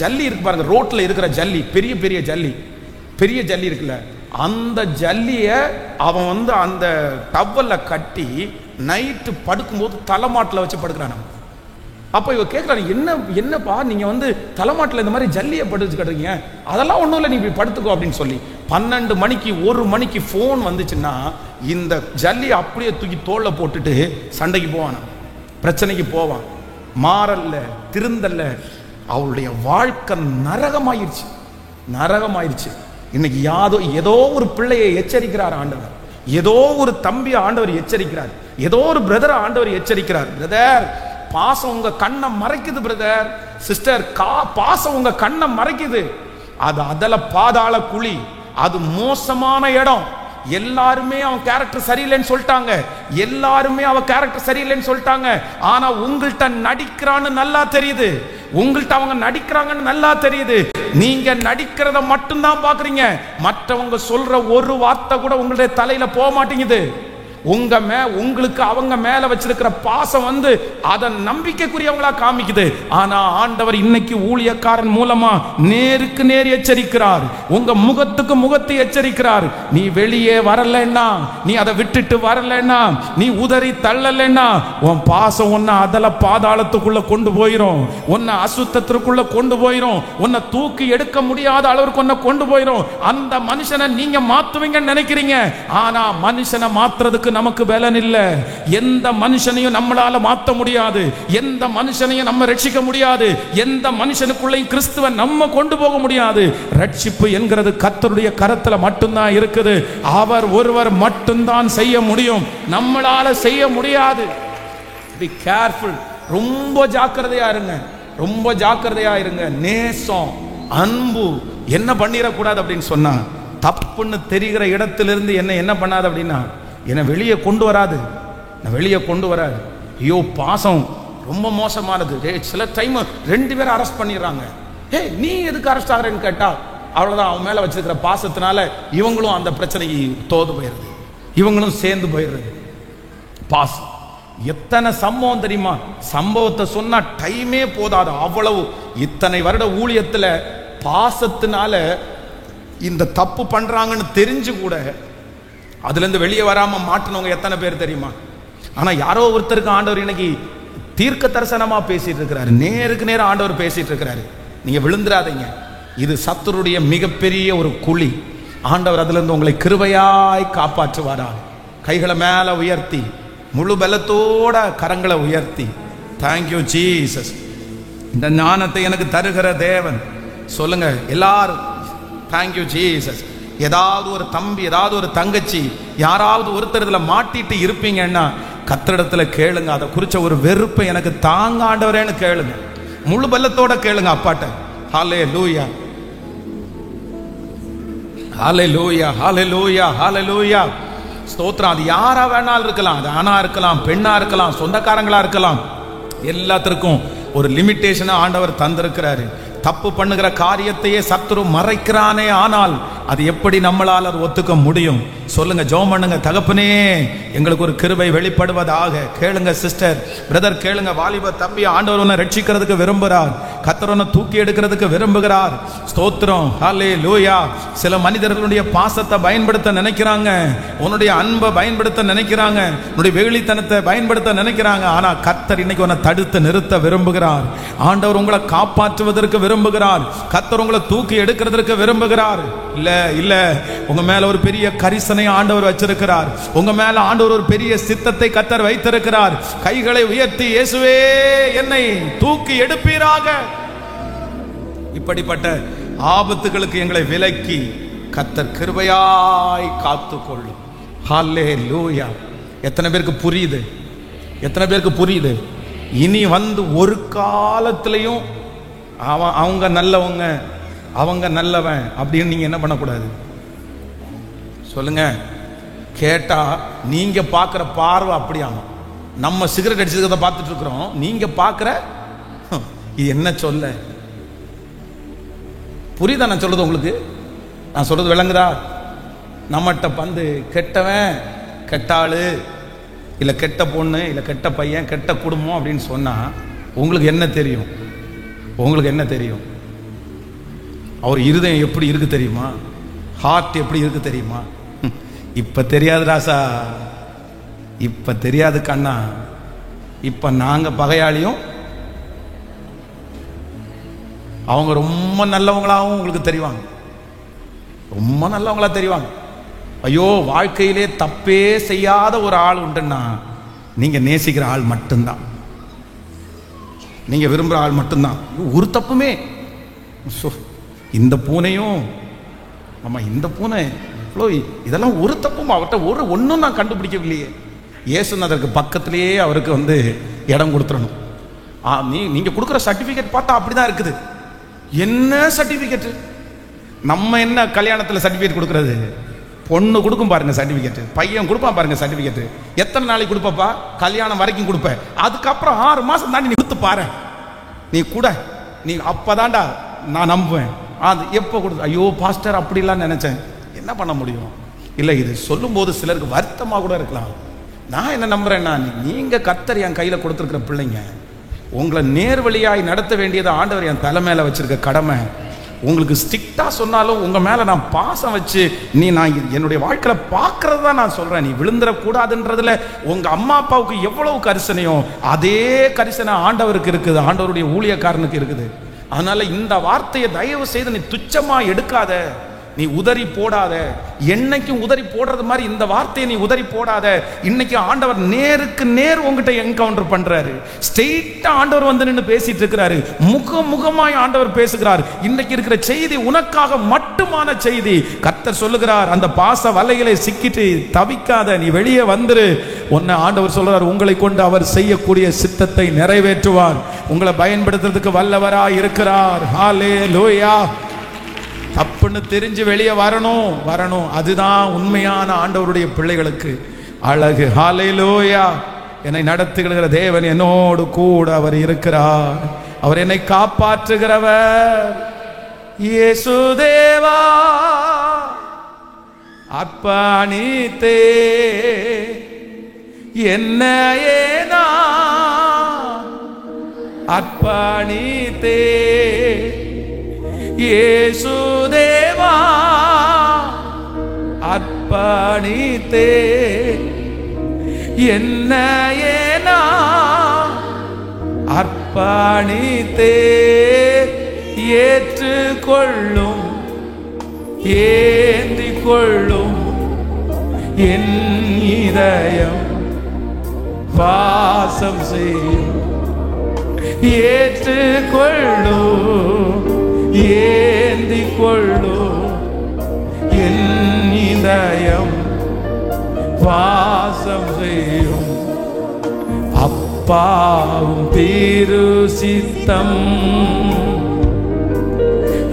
ஜல்லி இருக்கு பாருங்க, ரோட்ல இருக்கிற ஜல்லி, பெரிய ஜல்லி இருக்குல்ல, அந்த ஜல்லிய அவன் வந்து அந்த டவல்ல கட்டி நைட்டு படுக்கும்போது தலைமாட்டில் வச்சு படுக்கிறான். அப்போ இவ கேட்குறாரு, என்னப்பா நீங்க வந்து தலைமாட்டில் இந்த மாதிரி ஜல்லியை படுத்து கட்டுறீங்க, அதெல்லாம் ஒன்றும் இல்லை, நீ இப்படி படுத்துக்கோ அப்படின்னு சொல்லி 12 மணிக்கு 1 மணிக்கு ஃபோன் வந்துச்சுன்னா இந்த ஜல்லியை அப்படியே தூக்கி தோல்ல போட்டுட்டு சண்டைக்கு போவான், பிரச்சனைக்கு போவான். மாறல்ல, திருந்தல்ல, அவளுடைய வாழ்க்கை நரகமாயிருச்சு, நரகமாயிருச்சு. இன்னைக்கு ஏதோ ஒரு பிள்ளையை எச்சரிக்கிறார் ஆண்டவர், ஏதோ ஒரு தம்பி ஆண்டவர் எச்சரிக்கிறார், ஏதோ ஒரு பிரதர் ஆண்டவர் எச்சரிக்கிறார். பிரதர், பாசம் உங்க கண்ணை மறைக்குது. பிரதர் சிஸ்டர், பாசம் உங்க கண்ணை மறைக்குது. அது அதல பாதாள குழி, அது மோசமான இடம். எல்லாருமே அவன் கேரக்டர் சரியில்லைன்னு சொல்லிட்டாங்க, எல்லாருமே அவ கேரக்டர் சரியில்லைன்னு சொல்லிட்டாங்க. ஆனா உங்கள்கிட்ட நடிக்கிறான்னு நல்லா தெரியுது, உங்கள்கிட்ட அவங்க நடிக்கிறாங்கன்னு நல்லா தெரியுது. நீங்க நடிக்கிறத மட்டும்தான் பாக்குறீங்க, மற்றவங்க சொல்ற ஒரு வார்த்தை கூட உங்களுடைய தலையில போக மாட்டேங்குது. உங்களுக்கு அவங்க மேல வச்சிருக்கிற பாசம் வந்து அதை நம்பிக்கைக்குரியவங்களா காமிக்குது. ஆனா ஆண்டவர் இன்னைக்கு ஊழியக்காரன் மூலமா நேருக்கு நேர் எச்சரிக்கிறார், உங்க முகத்துக்கு முகத்தை எச்சரிக்கிறார். நீ வெளியே வரலன்னா, நீ அதை விட்டுட்டு வரலன்னா, நீ உதறி தள்ளலன்னா உன் பாசம் உன்னை அதல பாதாளத்துக்குள்ள கொண்டு போயிரும், உன்னை அசுத்தத்திற்குள்ள கொண்டு போயிரும், உன்னை தூக்கி எடுக்க முடியாத அளவுக்கு உன்னை கொண்டு போயிரும். அந்த மனுஷனை நீங்க மாத்துவீங்கன்னு நினைக்கிறீங்க, ஆனா மனுஷனை மாத்துறதுக்கு நமக்கு பலன் இல்ல. எந்த மனுஷனையும் நம்மளால மாத்த முடியாது, எந்த மனுஷனையும் நம்ம ரட்சிக்க முடியாது, எந்த மனுஷனுக்குள்ளேயும் கிறிஸ்துவை நம்ம கொண்டு போக முடியாது. ரட்சிப்பு என்கிறது கர்த்தருடைய கரத்துல மட்டும்தான் இருக்குது. அவர் ஒருவர் மட்டும்தான் செய்ய முடியும், நம்மளால செய்ய முடியாது. Be careful, ரொம்ப ஜாக்கிரதையா இருங்க, ரொம்ப ஜாக்கிரதையா இருங்க. நேசம், அன்பு என்ன பண்ணிடக்கூடாது அப்படின்னு சொன்னா, தப்புன்னு தெரிகிற இடத்திலிருந்து என்ன பண்ணாது அப்படின்னா என்னை வெளியே கொண்டு வராது, நான் வெளியே கொண்டு வராது. ஐயோ பாசம் ரொம்ப மோசமானது. சில டைம் 2 பேரை அரெஸ்ட் பண்ணிடுறாங்க. நீ எதுக்கு அரெஸ்ட் ஆகிறேன்னு கேட்டா அவ்வளவுதான், அவன் மேல வச்சிருக்கிற பாசத்தினால இவங்களும் அந்த பிரச்சனைக்கு தோது போயிடுறது, இவங்களும் சேர்ந்து போயிடுறது. பாசம் எத்தனை சம்பவம் தெரியுமா? சம்பவத்தை சொன்னா டைமே போதாது, அவ்வளவு. இத்தனை வருட ஊழியத்துல பாசத்தினால இந்த தப்பு பண்றாங்கன்னு தெரிஞ்சு கூட அதுல இருந்து வெளியே வராம மாட்டினவங்க எத்தனை பேர் தெரியுமா? ஆனா யாரோ ஒருத்தருக்கு ஆண்டவர் இன்னைக்கு தீர்க்க தரிசனமா பேசிட்டு இருக்கிறாரு, நேருக்கு நேரம் ஆண்டவர் பேசிட்டு இருக்கிறாரு. நீங்க விழுந்துடாதீங்க, இது சத்துருடைய மிகப்பெரிய ஒரு குழி. ஆண்டவர் அதுல இருந்து உங்களை கிருபையாய் காப்பாற்றுவாரா. கைகளை மேல உயர்த்தி, முழு பலத்தோட கரங்களை உயர்த்தி, தேங்க்யூ ஜீசஸ், இந்த ஞானத்தை எனக்கு தருகிற தேவன் சொல்லுங்க எல்லாரும், தேங்க்யூ ஜீசஸ். ஏதாவது ஒரு தம்பி, ஏதாவது ஒரு தங்கச்சி, யாராவது ஒருத்தர் இதுல மாட்டிட்டு இருப்பீங்கன்னா கர்த்தரிடத்துல கேளுங்க, அதை குறிச்ச ஒரு வெறுப்பை எனக்கு தாங்க ஆண்டவரேன்னு கேளுங்க, முழு பலத்தோட கேளுங்க அப்பாட்ட. ஹல்லேலூயா, ஹல்லேலூயா, ஹல்லேலூயா, ஹல்லேலூயா, ஸ்தோத்திரம். அது யாரா வேணாலும் இருக்கலாம், அது ஆணா இருக்கலாம், பெண்ணா இருக்கலாம், சொந்தக்காரங்களா இருக்கலாம், எல்லாத்திற்கும் ஒரு லிமிட்டேஷனை ஆண்டவர் தந்திருக்கிறாரு. தப்பு பண்ணுகிற காரியத்தையே சத்துரு மறைக்கிறானே, ஆனால் அது எப்படி நம்மளால் அது ஒத்துக்க முடியும்? சொல்லுங்க, ஜெபம் பண்ணுங்க. தகப்பனே, எங்களுக்கு ஒரு கிருபை வெளிப்படுவதாக. கேளுங்க சிஸ்டர், பிரதர் கேளுங்க. வாலிப தம்பி, ஆண்டவர் உன்னை ரட்சிக்கிறதுக்கு விரும்புகிறார், கர்த்தர் உன்னை தூக்கி எடுக்கிறதுக்கு விரும்புகிறார். ஸ்தோத்திரம், ஹல்லேலூயா. சில மனிதர்களுடைய பாசத்தை பயன்படுத்த நினைக்கிறாங்க, உன்னுடைய அன்பை பயன்படுத்த நினைக்கிறாங்க, உன்னுடைய வெகுளித்தனத்தை பயன்படுத்த நினைக்கிறாங்க. ஆனா கர்த்தர் இன்னைக்கு உன்னை தடுத்து நிறுத்த விரும்புகிறார். ஆண்டவர் உங்களை காப்பாற்றுவதற்கு விரும்புகிறார், கர்த்தர் உங்களை தூக்கி எடுக்கிறதற்கு விரும்புகிறார். இல்ல, உங்க மேல ஒரு பெரிய கரிசனை ஆண்டவர் வச்சிருக்கிறார், உங்க மேல ஆண்டவர் ஒரு பெரிய சித்தத்தை கர்த்தர் வைத்திருக்கிறார். கைகளை உயர்த்தி, இயேசுவே என்னை தூக்கி எடுப்பீராக. இப்படிப்பட்ட ஆபத்துகளுக்கு எங்களை விலக்கி கர்த்தர் கிருபையாய் காத்துக்கொள்ளும். ஹல்லேலூயா. எத்தனை பேருக்கு புரியுது? எத்தனை பேருக்கு புரியுது? இனி வந்து ஒரு காலத்திலையும் அவங்க நல்லவங்க, அவங்க நல்லவன் அப்படின்னு நீங்க என்ன பண்ணக்கூடாது. சொல்லுங்க. கேட்டா நீங்க பார்க்குற பார்வை அப்படியாகும். நம்ம சிகரெட் அடிச்சதை பார்த்துட்டு இருக்கிறோம், நீங்க பார்க்குற இது என்ன சொல்ல? புரியுதா நான் சொல்றது உங்களுக்கு? நான் சொல்றது விளங்குதா? நம்மகிட்ட வந்து கெட்டவன், கெட்டாளு, இல்லை கெட்ட பொண்ணு, இல்லை கெட்ட பையன், கெட்ட குடும்பம் அப்படின்னு சொன்னா உங்களுக்கு என்ன தெரியும்? உங்களுக்கு என்ன தெரியும்? அவர் இருதயம் எப்படி இருக்கு தெரியுமா? ஹார்ட் எப்படி இருக்கு தெரியுமா? இப்ப தெரியாது ராசா, இப்ப தெரியாது கண்ணா. இப்ப நாங்க பகையாளியும் அவங்க ரொம்ப நல்லவங்களாகவும் உங்களுக்கு தெரிவாங்க, ரொம்ப நல்லவங்களா தெரிவாங்க. ஐயோ, வாழ்க்கையிலே தப்பே செய்யாத ஒரு ஆள் உண்டுன்னா நீங்க நேசிக்கிற ஆள் மட்டும்தான், நீங்க விரும்புற ஆள் மட்டும்தான். ஒரு தப்புமே, இந்த பூனையும் ஆமா இந்த பூனை இதெல்லாம் ஒரு தப்பும் அவர்கிட்ட ஒன்றும் நான் கண்டுபிடிக்கவில்லையே. இயேசுநாதருக்கு பக்கத்திலேயே அவருக்கு இடம் கொடுத்துடணும். நீங்க கொடுக்குற சர்டிபிகேட் பார்த்தா அப்படிதான் இருக்குது. என்ன சர்டிபிகேட்? நம்ம என்ன கல்யாணத்தில் சர்டிபிகேட் கொடுக்கறது? பொண்ணு கொடுக்கும் பாருங்க சர்டிபிகேட், பையன் கொடுப்பான் பாருங்க சர்டிபிகேட். எத்தனை நாளைக்கு கொடுப்பப்பா? கல்யாணம் வரைக்கும் கொடுப்பேன். அதுக்கப்புறம் 6 மாசம் தாண்டி நீ கொடுத்து பாரு, நீ கூட நீ அப்பதான்டா நான் நம்புவேன். அது எப்போ கொடுத்து? ஐயோ பாஸ்டர் அப்படிலாம் நினைச்சேன். என்ன பண்ண முடியும்? இல்லை, இது சொல்லும் போது சிலருக்கு வருத்தமாக கூட இருக்கலாம். நான் என்ன நம்புறேன்னா, நீங்க கர்த்தர் என் கையில கொடுத்துருக்கிற பிள்ளைங்க, உங்களை நேர்வழியாய் நடத்த வேண்டியது ஆண்டவர் என் தலை மேல வச்சிருக்க கடமை. உங்களுக்கு ஸ்ட்ரிக்டா சொன்னாலும் உங்க மேல நான் பாசம் வச்சு நான் என்னுடைய வாழ்க்கையில பார்க்கறது தான் நான் சொல்றேன். நீ விழுந்துடக்கூடாதுன்றதுல உங்க அம்மா அப்பாவுக்கு எவ்வளவு கரிசனையோ அதே கரிசனை ஆண்டவருக்கு இருக்குது, ஆண்டவருடைய ஊழியக்காரனுக்கு இருக்குது. அதனால இந்த வார்த்தையை தயவு செய்து நீ துச்சமா எடுக்காத, நீ உதறி போடாத. என்னைக்கும் உதறி போடுறது மாதிரி இந்த வார்த்தையை நீ உதறி போடாத. இன்னைக்கு ஆண்டவர் நேருக்கு நேர் உங்ககிட்ட என்கவுண்டர் பண்றாரு. ஸ்ட்ரெயிட்டா ஆண்டவர் நின்று பேசிட்டு இருக்கிறாரு. முகமாய் ஆண்டவர் பேசுகிறார். இன்னைக்கு இருக்கிற செய்தி உனக்காக மட்டுமான செய்தி. கர்த்தர் சொல்லுகிறார், அந்த பாச வலைகளை சிக்கிட்டு தவிக்காத, நீ வெளியே வந்துரு. உன்னை ஆண்டவர் சொல்றார், உங்களை கொண்டு அவர் செய்யக்கூடிய சித்தத்தை நிறைவேற்றுவார். உங்களை பயன்படுத்துறதுக்கு வல்லவராய் இருக்கிறார். ஹல்லேலூயா. தப்புன்னு தெரிஞ்சு வெளியே வரணும். அதுதான் உண்மையான ஆண்டவருடைய பிள்ளைகளுக்கு அழகு. ஹல்லேலூயா. என்னை நடத்துகிற தேவன் என்னோடு கூட அவர் இருக்கிறார். அவர் என்னை காப்பாற்றுகிறவர். இயேசு தேவா அர்ப்பணித்தே என்னையே நான் அர்ப்பணித்தே. இயேசு தேவா அர்ப்பணித்தே என்னையே நான் அர்ப்பணித்தே. ஏற்றுக்கொள்ளும் ஏந்திக் கொள்ளும் என் இதயம் வாசம் செய்யும். ஏற்றுக்கொள்ளும் ஏந்திக் கொள்ளும் என் இதயம் வாசம் செய்யும். அப்பாவும் திரு சித்தம்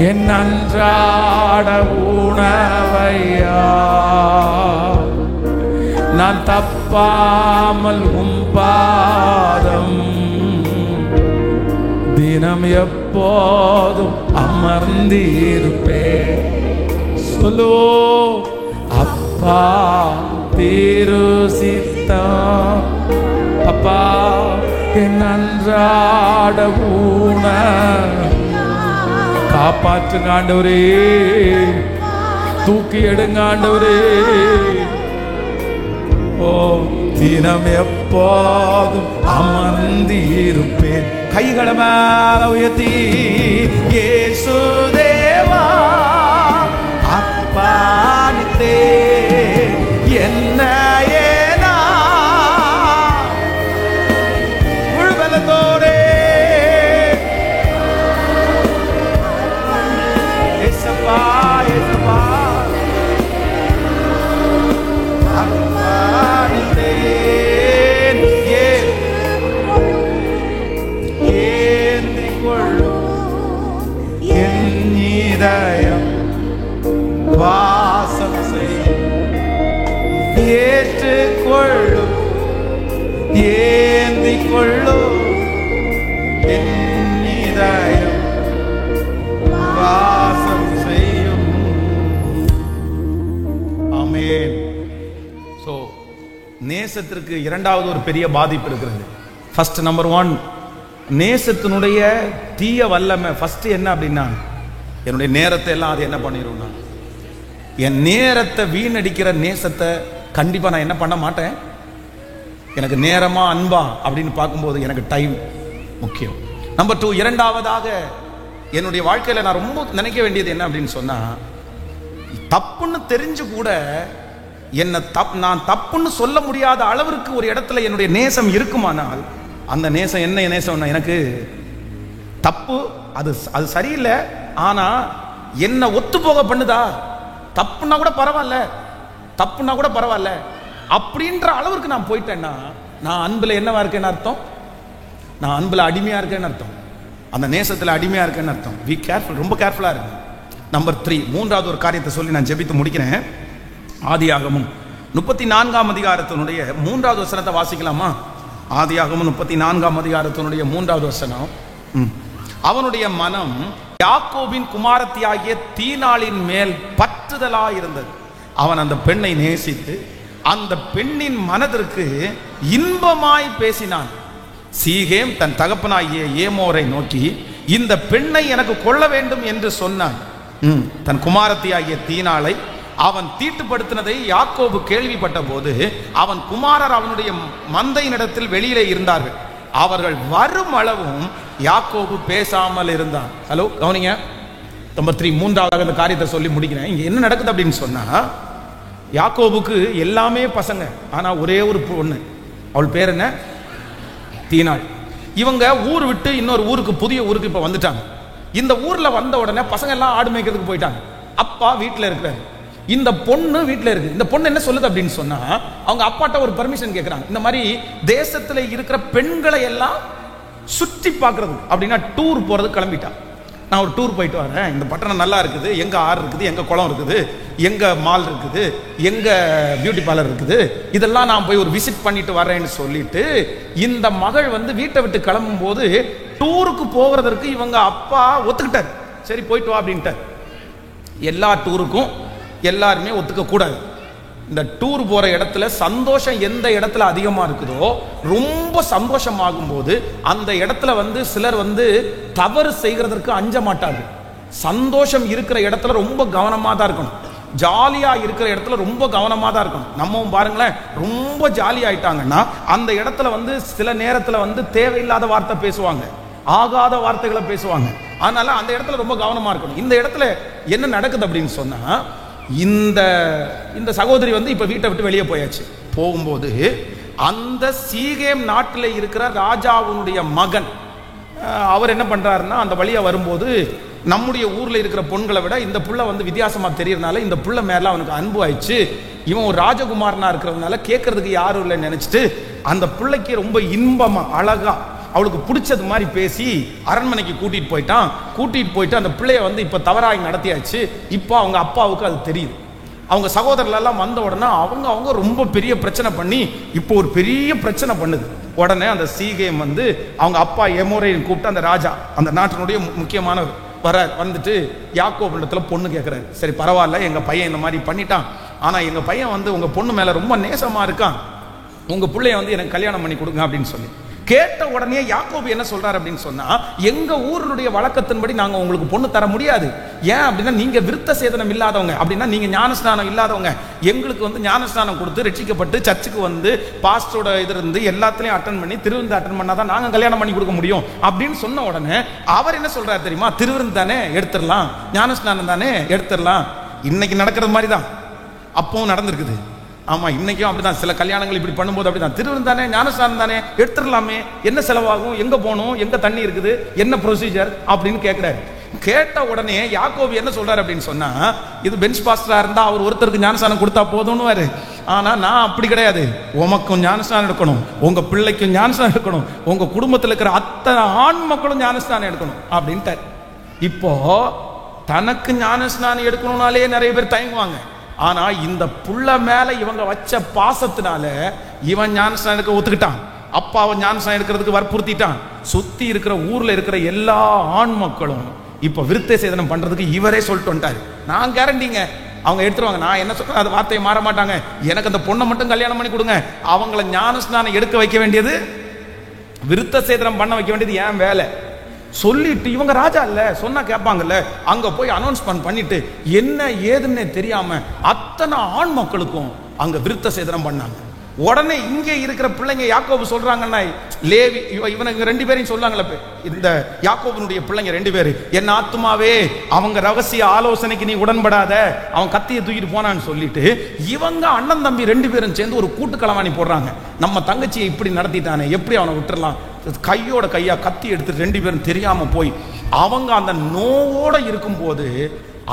என் அன்றாட உணவையா நான் தப்பாமல் பாதம் தினம் எப்போதும் அமர்ந்திருப்பேன். சொல்லோ அப்பா திரு சித்தம். அப்பா என் அன்றாட காப்பாற்றுங்க ஆண்டவரே, தூக்கி எடுங்க ஆண்டவரே. ஓ தினம் எப்போதும் அமர்ந்திருப்பேன். கைகளை மேல உயர்த்தி இயேசு தேவா அர்ப்பணித்தே என்னையே நான் முழுபலத்தோடே. ஏசப்பா ஏசப்பா வாசம் செய்யும். ஏற்றுக்கொள்ளும் ஏந்திக் கொள்ளும் என் இதயம் வாசம் செய்யும். ஆமென். சோ நேசத்திற்கு இரண்டாவது ஒரு பெரிய பாதிப்பு இருக்கிறது. ஃபர்ஸ்ட் நம்பர் 1, நேசத்தினுடைய தீய வல்லமை ஃபர்ஸ்ட் என்ன அப்படின்னா, என்னுடைய நேரத்தை எல்லாம் அது என்ன பண்ணிரும், என் நேரத்தை வீணடிக்கிற நேசத்தை கண்டிப்பா நான் என்ன பண்ண மாட்டேன். எனக்கு நேரமா அன்பா அப்படின்னு பார்க்கும்போது எனக்கு டைம் முக்கியம். நம்பர் 2, இரண்டாவதாக என்னுடைய வாழ்க்கையில நான் ரொம்ப நினைக்க வேண்டியது என்ன அப்படின்னு சொன்னா, தப்புன்னு தெரிஞ்சு கூட என்ன நான் தப்புன்னு சொல்ல முடியாத அளவிற்கு ஒரு இடத்துல என்னுடைய நேசம் இருக்குமானால், அந்த நேசம் என்ன நேசம், எனக்கு தப்பு அது சரியில்லை, ஆனா என்ன ஒத்து போக பண்ணுதா, தப்புன்னா கூட பரவாயில்ல அப்படின்ற அளவுக்கு நான் போயிட்டேன்னா நான் அன்புல என்னவா இருக்கேன்னு அர்த்தம், நான் அன்புல அடிமையா இருக்கேன்னு அர்த்தம், அந்த நேசத்துல அடிமையா இருக்கேன்னு அர்த்தம். பி கேர்ஃபுல், ரொம்ப கேர்ஃபுல்லா இருக்கு. நம்பர் 3, மூன்றாவது ஒரு காரியத்தை சொல்லி நான் ஜெபித்து முடிக்கிறேன். ஆதியாகமம் 34ஆம் அதிகாரத்தினுடைய 3வது வசனத்தை வாசிக்கலாமா? ஆதியாகமம் 34ஆம் அதிகாரத்தினுடைய 3வது வசனம். அவனுடைய மனம் யாக்கோபின் குமாரத்தியாகிய தீனாளின் மேல் பற்றுதலாயிருந்தது. அவன் அந்த பெண்ணை நேசித்து அந்த பெண்ணின் மனதிற்கு இன்பமாய் பேசினான். சீகேம் தன் தகப்பனாகிய ஏமோரை நோக்கி, இந்த பெண்ணை எனக்கு கொள்ள வேண்டும் என்று சொன்னான். தன் குமாரத்தியாகிய தீனாளை அவன் தீட்டுப்படுத்தினதை யாக்கோபு கேள்விப்பட்ட போது அவன் குமாரர் அவனுடைய மந்தையினிடத்தில் வெளியிலே இருந்தார்கள். அவர்கள் வரும் அளவும் யாக்கோபு பேசாமல் இருந்தான். ஹலோ கவனிங்க, நம்பர் 3, மூன்றாவது அந்த காரியத்தை சொல்லி முடிக்கிறேன். இங்க என்ன நடக்குது அப்படின்னு சொன்னா, யாக்கோபுக்கு எல்லாமே பசங்க, ஆனா ஒரே ஒரு பொண்ணு, அவள் பேர் என்ன, தீனாள். இவங்க ஊர் விட்டு இன்னொரு ஊருக்கு, புதிய ஊருக்கு இப்ப வந்துட்டாங்க. இந்த ஊர்ல வந்த உடனே பசங்க எல்லாம் ஆடு மேய்க்கிறதுக்கு போயிட்டாங்க. அப்பா வீட்டுல இருக்கிறாரு, இந்த பொண்ணு வீட்டுல இருக்கு. இந்த பொண்ணு என்ன சொல்லுது அப்படின்னு சொன்னா, அவங்க அப்பாட்ட ஒரு பர்மிஷன் கேட்கறாங்க. இந்த மாதிரி தேசத்துல இருக்கிற பெண்களை எல்லாம் சுற்றி பார்க்கறது அப்படின்னா டூர் போறது கிளம்பிட்டான். நான் ஒரு டூர் போயிட்டு வரேன், இந்த பட்டணம் நல்லா இருக்குது, எங்க ஆறு இருக்குது, எங்க குளம் இருக்குது, எங்க மால் இருக்குது, எங்க பியூட்டி பார்லர் இருக்குது, இதெல்லாம் நான் போய் ஒரு விசிட் பண்ணிட்டு வரேன்னு சொல்லிட்டு இந்த மகள் வந்து வீட்டை விட்டு கிளம்பும் போது டூருக்கு போகிறதற்கு இவங்க அப்பா ஒத்துக்கிட்டார். சரி போயிட்டு வா அப்படின்ட்டார். எல்லா டூருக்கும் எல்லாருமே ஒத்துக்க கூடாது. இந்த டூர் போற இடத்துல சந்தோஷம் எந்த இடத்துல அதிகமா இருக்குதோ, ரொம்ப சந்தோஷமாகும் போது அந்த இடத்துல வந்து சிலர் வந்து தவறு செய்கிறதற்கு அஞ்ச மாட்டார்கள். சந்தோஷம் இருக்கிற இடத்துல ரொம்ப கவனமா தான் இருக்கணும். ஜாலியா இருக்கிற இடத்துல ரொம்ப கவனமா தான் இருக்கணும். நம்மவும் பாருங்களேன், ரொம்ப ஜாலி ஆயிட்டாங்கன்னா அந்த இடத்துல வந்து சில நேரத்துல வந்து தேவையில்லாத வார்த்தை பேசுவாங்க, ஆகாத வார்த்தைகளை பேசுவாங்க. அதனால அந்த இடத்துல ரொம்ப கவனமா இருக்கணும். இந்த இடத்துல என்ன நடக்குது அப்படின்னு சொன்னா, இந்த சகோதரி வந்து இப்ப வீட்டை விட்டு வெளியே போயாச்சு. போகும்போது அந்த சீகேம் நாட்டில் இருக்கிற ராஜாவுடைய மகன் அவர் என்ன பண்றாருன்னா, அந்த வழியா வரும்போது நம்முடைய ஊர்ல இருக்கிற பொண்களை விட இந்த புள்ள வந்து வித்தியாசமா தெரியறதுனால இந்த புள்ள மேல அவனுக்கு அன்பு ஆயிடுச்சு. இவன் ஒரு ராஜகுமாரனா இருக்கிறதுனால கேட்கறதுக்கு யாரும் இல்லைன்னு நினைச்சிட்டு அந்த பிள்ளைக்கு ரொம்ப இன்பமா அழகா அவளுக்கு பிடிச்சது மாதிரி பேசி அரண்மனைக்கு கூட்டிட்டு போயிட்டு அந்த பிள்ளைய வந்து இப்ப தவறாய் நடத்தியாச்சு. இப்போ அவங்க அப்பாவுக்கு அது தெரியுது. அவங்க சகோதரர்கள் எல்லாம் வந்த உடனே அவங்க ரொம்ப பெரிய பிரச்சனை பண்ணி இப்போ ஒரு பெரிய பிரச்சனை பண்ணுது. உடனே அந்த சீகேம் வந்து அவங்க அப்பா எமோரையும் கூப்பிட்டு, அந்த ராஜா அந்த நாட்டினுடைய முக்கியமான வந்துட்டு யாக்கோபு இடத்துல பொண்ணு கேட்கிறாரு. சரி பரவாயில்ல, எங்க பையன் இந்த மாதிரி பண்ணிட்டான், ஆனா எங்க பையன் வந்து உங்க பொண்ணு மேல ரொம்ப நேசமா இருக்கான், உங்க பிள்ளைய வந்து எனக்கு கல்யாணம் பண்ணி கொடுங்க அப்படின்னு சொல்லி கேட்ட உடனே யாக்கோபு என்ன சொல்றாரு அப்படின்னு சொன்னா, எங்க ஊருடைய வழக்கத்தின்படி நாங்க உங்களுக்கு பொண்ணு தர முடியாது. ஏன் அப்படின்னா, நீங்க விருத்த சேதனம் இல்லாதவங்க, அப்படின்னா நீங்க ஞானஸ்நானம் இல்லாதவங்க. எங்களுக்கு வந்து ஞானஸ்நானம் கொடுத்து ரட்சிக்கப்பட்டு சர்ச்சுக்கு வந்து பாஸ்டரோட இது இருந்து எல்லாத்துலயும் அட்டன் பண்ணி திருவிருந்து அட்டன் பண்ணாதான் நாங்க கல்யாணம் பண்ணி கொடுக்க முடியும் அப்படின்னு சொன்ன உடனே அவர் என்ன சொல்றாரு தெரியுமா, திருவிருந்து தானே எடுத்துடலாம், ஞானஸ்நானம் தானே எடுத்துடலாம். இன்னைக்கு நடக்கிறது மாதிரி தான் அப்பவும் நடந்திருக்குது. ஆமா, இன்னைக்கும் அப்படிதான். சில கல்யாணங்கள் இப்படி பண்ணும்போது அப்படிதான், திருவிருந்து தானே, ஞானஸ்நானம் தானே, எடுத்துடலாமே, என்ன செலவாகும், எங்க போகணும், எங்க தண்ணி இருக்குது, என்ன ப்ரொசீஜர் அப்படின்னு கேட்கிறாரு. கேட்ட உடனே யாக்கோபு என்ன சொல்றாரு அப்படின்னு சொன்னா, இது பெஞ்ச் பாஸ்டரா இருந்தா அவர் ஒருத்தருக்கு ஞானஸ்நானம் கொடுத்தா போதும்னு. ஆனா நான் அப்படி கிடையாது, உமக்கும் ஞானஸ்நானம் எடுக்கணும், உங்க பிள்ளைக்கும் ஞானஸ்நானம் எடுக்கணும், உங்க குடும்பத்தில் இருக்கிற அத்தனை ஆண் மக்களும் ஞானஸ்நானம் எடுக்கணும் அப்படின்ட்டு. இப்போ தனக்கு ஞானஸ்நானம் எடுக்கணும்னாலே நிறைய பேர் தயங்குவாங்க. ஆனா இந்த புள்ள மேல இவங்க வச்ச பாசத்தினால இவன் ஞானஸ்நானம் எடுக்க ஒத்துக்கிட்டான். அப்பாவை ஞானஸ்நானம் எடுக்கிறதுக்கு வற்புறுத்திட்டான். சுத்தி இருக்கிற ஊர்ல இருக்கிற எல்லா ஆண் மக்களும் இப்ப விருத்த சேதனம் பண்றதுக்கு இவரே சொல்லிட்டு வந்துட்டாரு. நான் கேரண்டிங்க, அவங்க எடுத்துருவாங்க. நான் என்ன சொல்றேன், அது வார்த்தையை மாற மாட்டாங்க. எனக்கு அந்த பொண்ணை மட்டும் கல்யாணம் பண்ணி கொடுங்க. அவங்கள ஞானஸ்நானம் எடுக்க வைக்க வேண்டியது, விருத்த சேதனம் பண்ண வைக்க வேண்டியது என் வேலை. சொல்லிட்டு இவங்க ராஜா இல்ல, சொன்னா கேட்பாங்கல்ல, அங்க போய் அனௌன்ஸ்மெண்ட் பண்ணிட்டு என்ன ஏதுன்னு தெரியாம அத்தனை ஆண் மக்களுக்கும் அங்க விருத்த சேதனம் பண்ணாங்க. உடனே இங்கே இருக்கிற பிள்ளைங்க யாக்கோபு சொல்றாங்கன்னா, லேவி இவனுக்கு 2 பேரையும் சொல்லாங்களே, இந்த யாக்கோபனுடைய பிள்ளைங்க 2 பேரு, என் ஆத்துமாவே அவங்க ரகசிய ஆலோசனைக்கு நீ உடன்படாத, அவன் கத்தியை தூக்கிட்டு போனான்னு சொல்லிட்டு இவங்க அண்ணன் தம்பி 2 பேரும் சேர்ந்து ஒரு கூட்டு களவாணி போடுறாங்க. நம்ம தங்கச்சியை இப்படி நடத்திட்டானே, எப்படி அவனை விட்டுறலாம், கையோட கையா கத்தி எடுத்து 2 பேரும் தெரியாம போய் அவங்க அந்த நோவோட இருக்கும்போது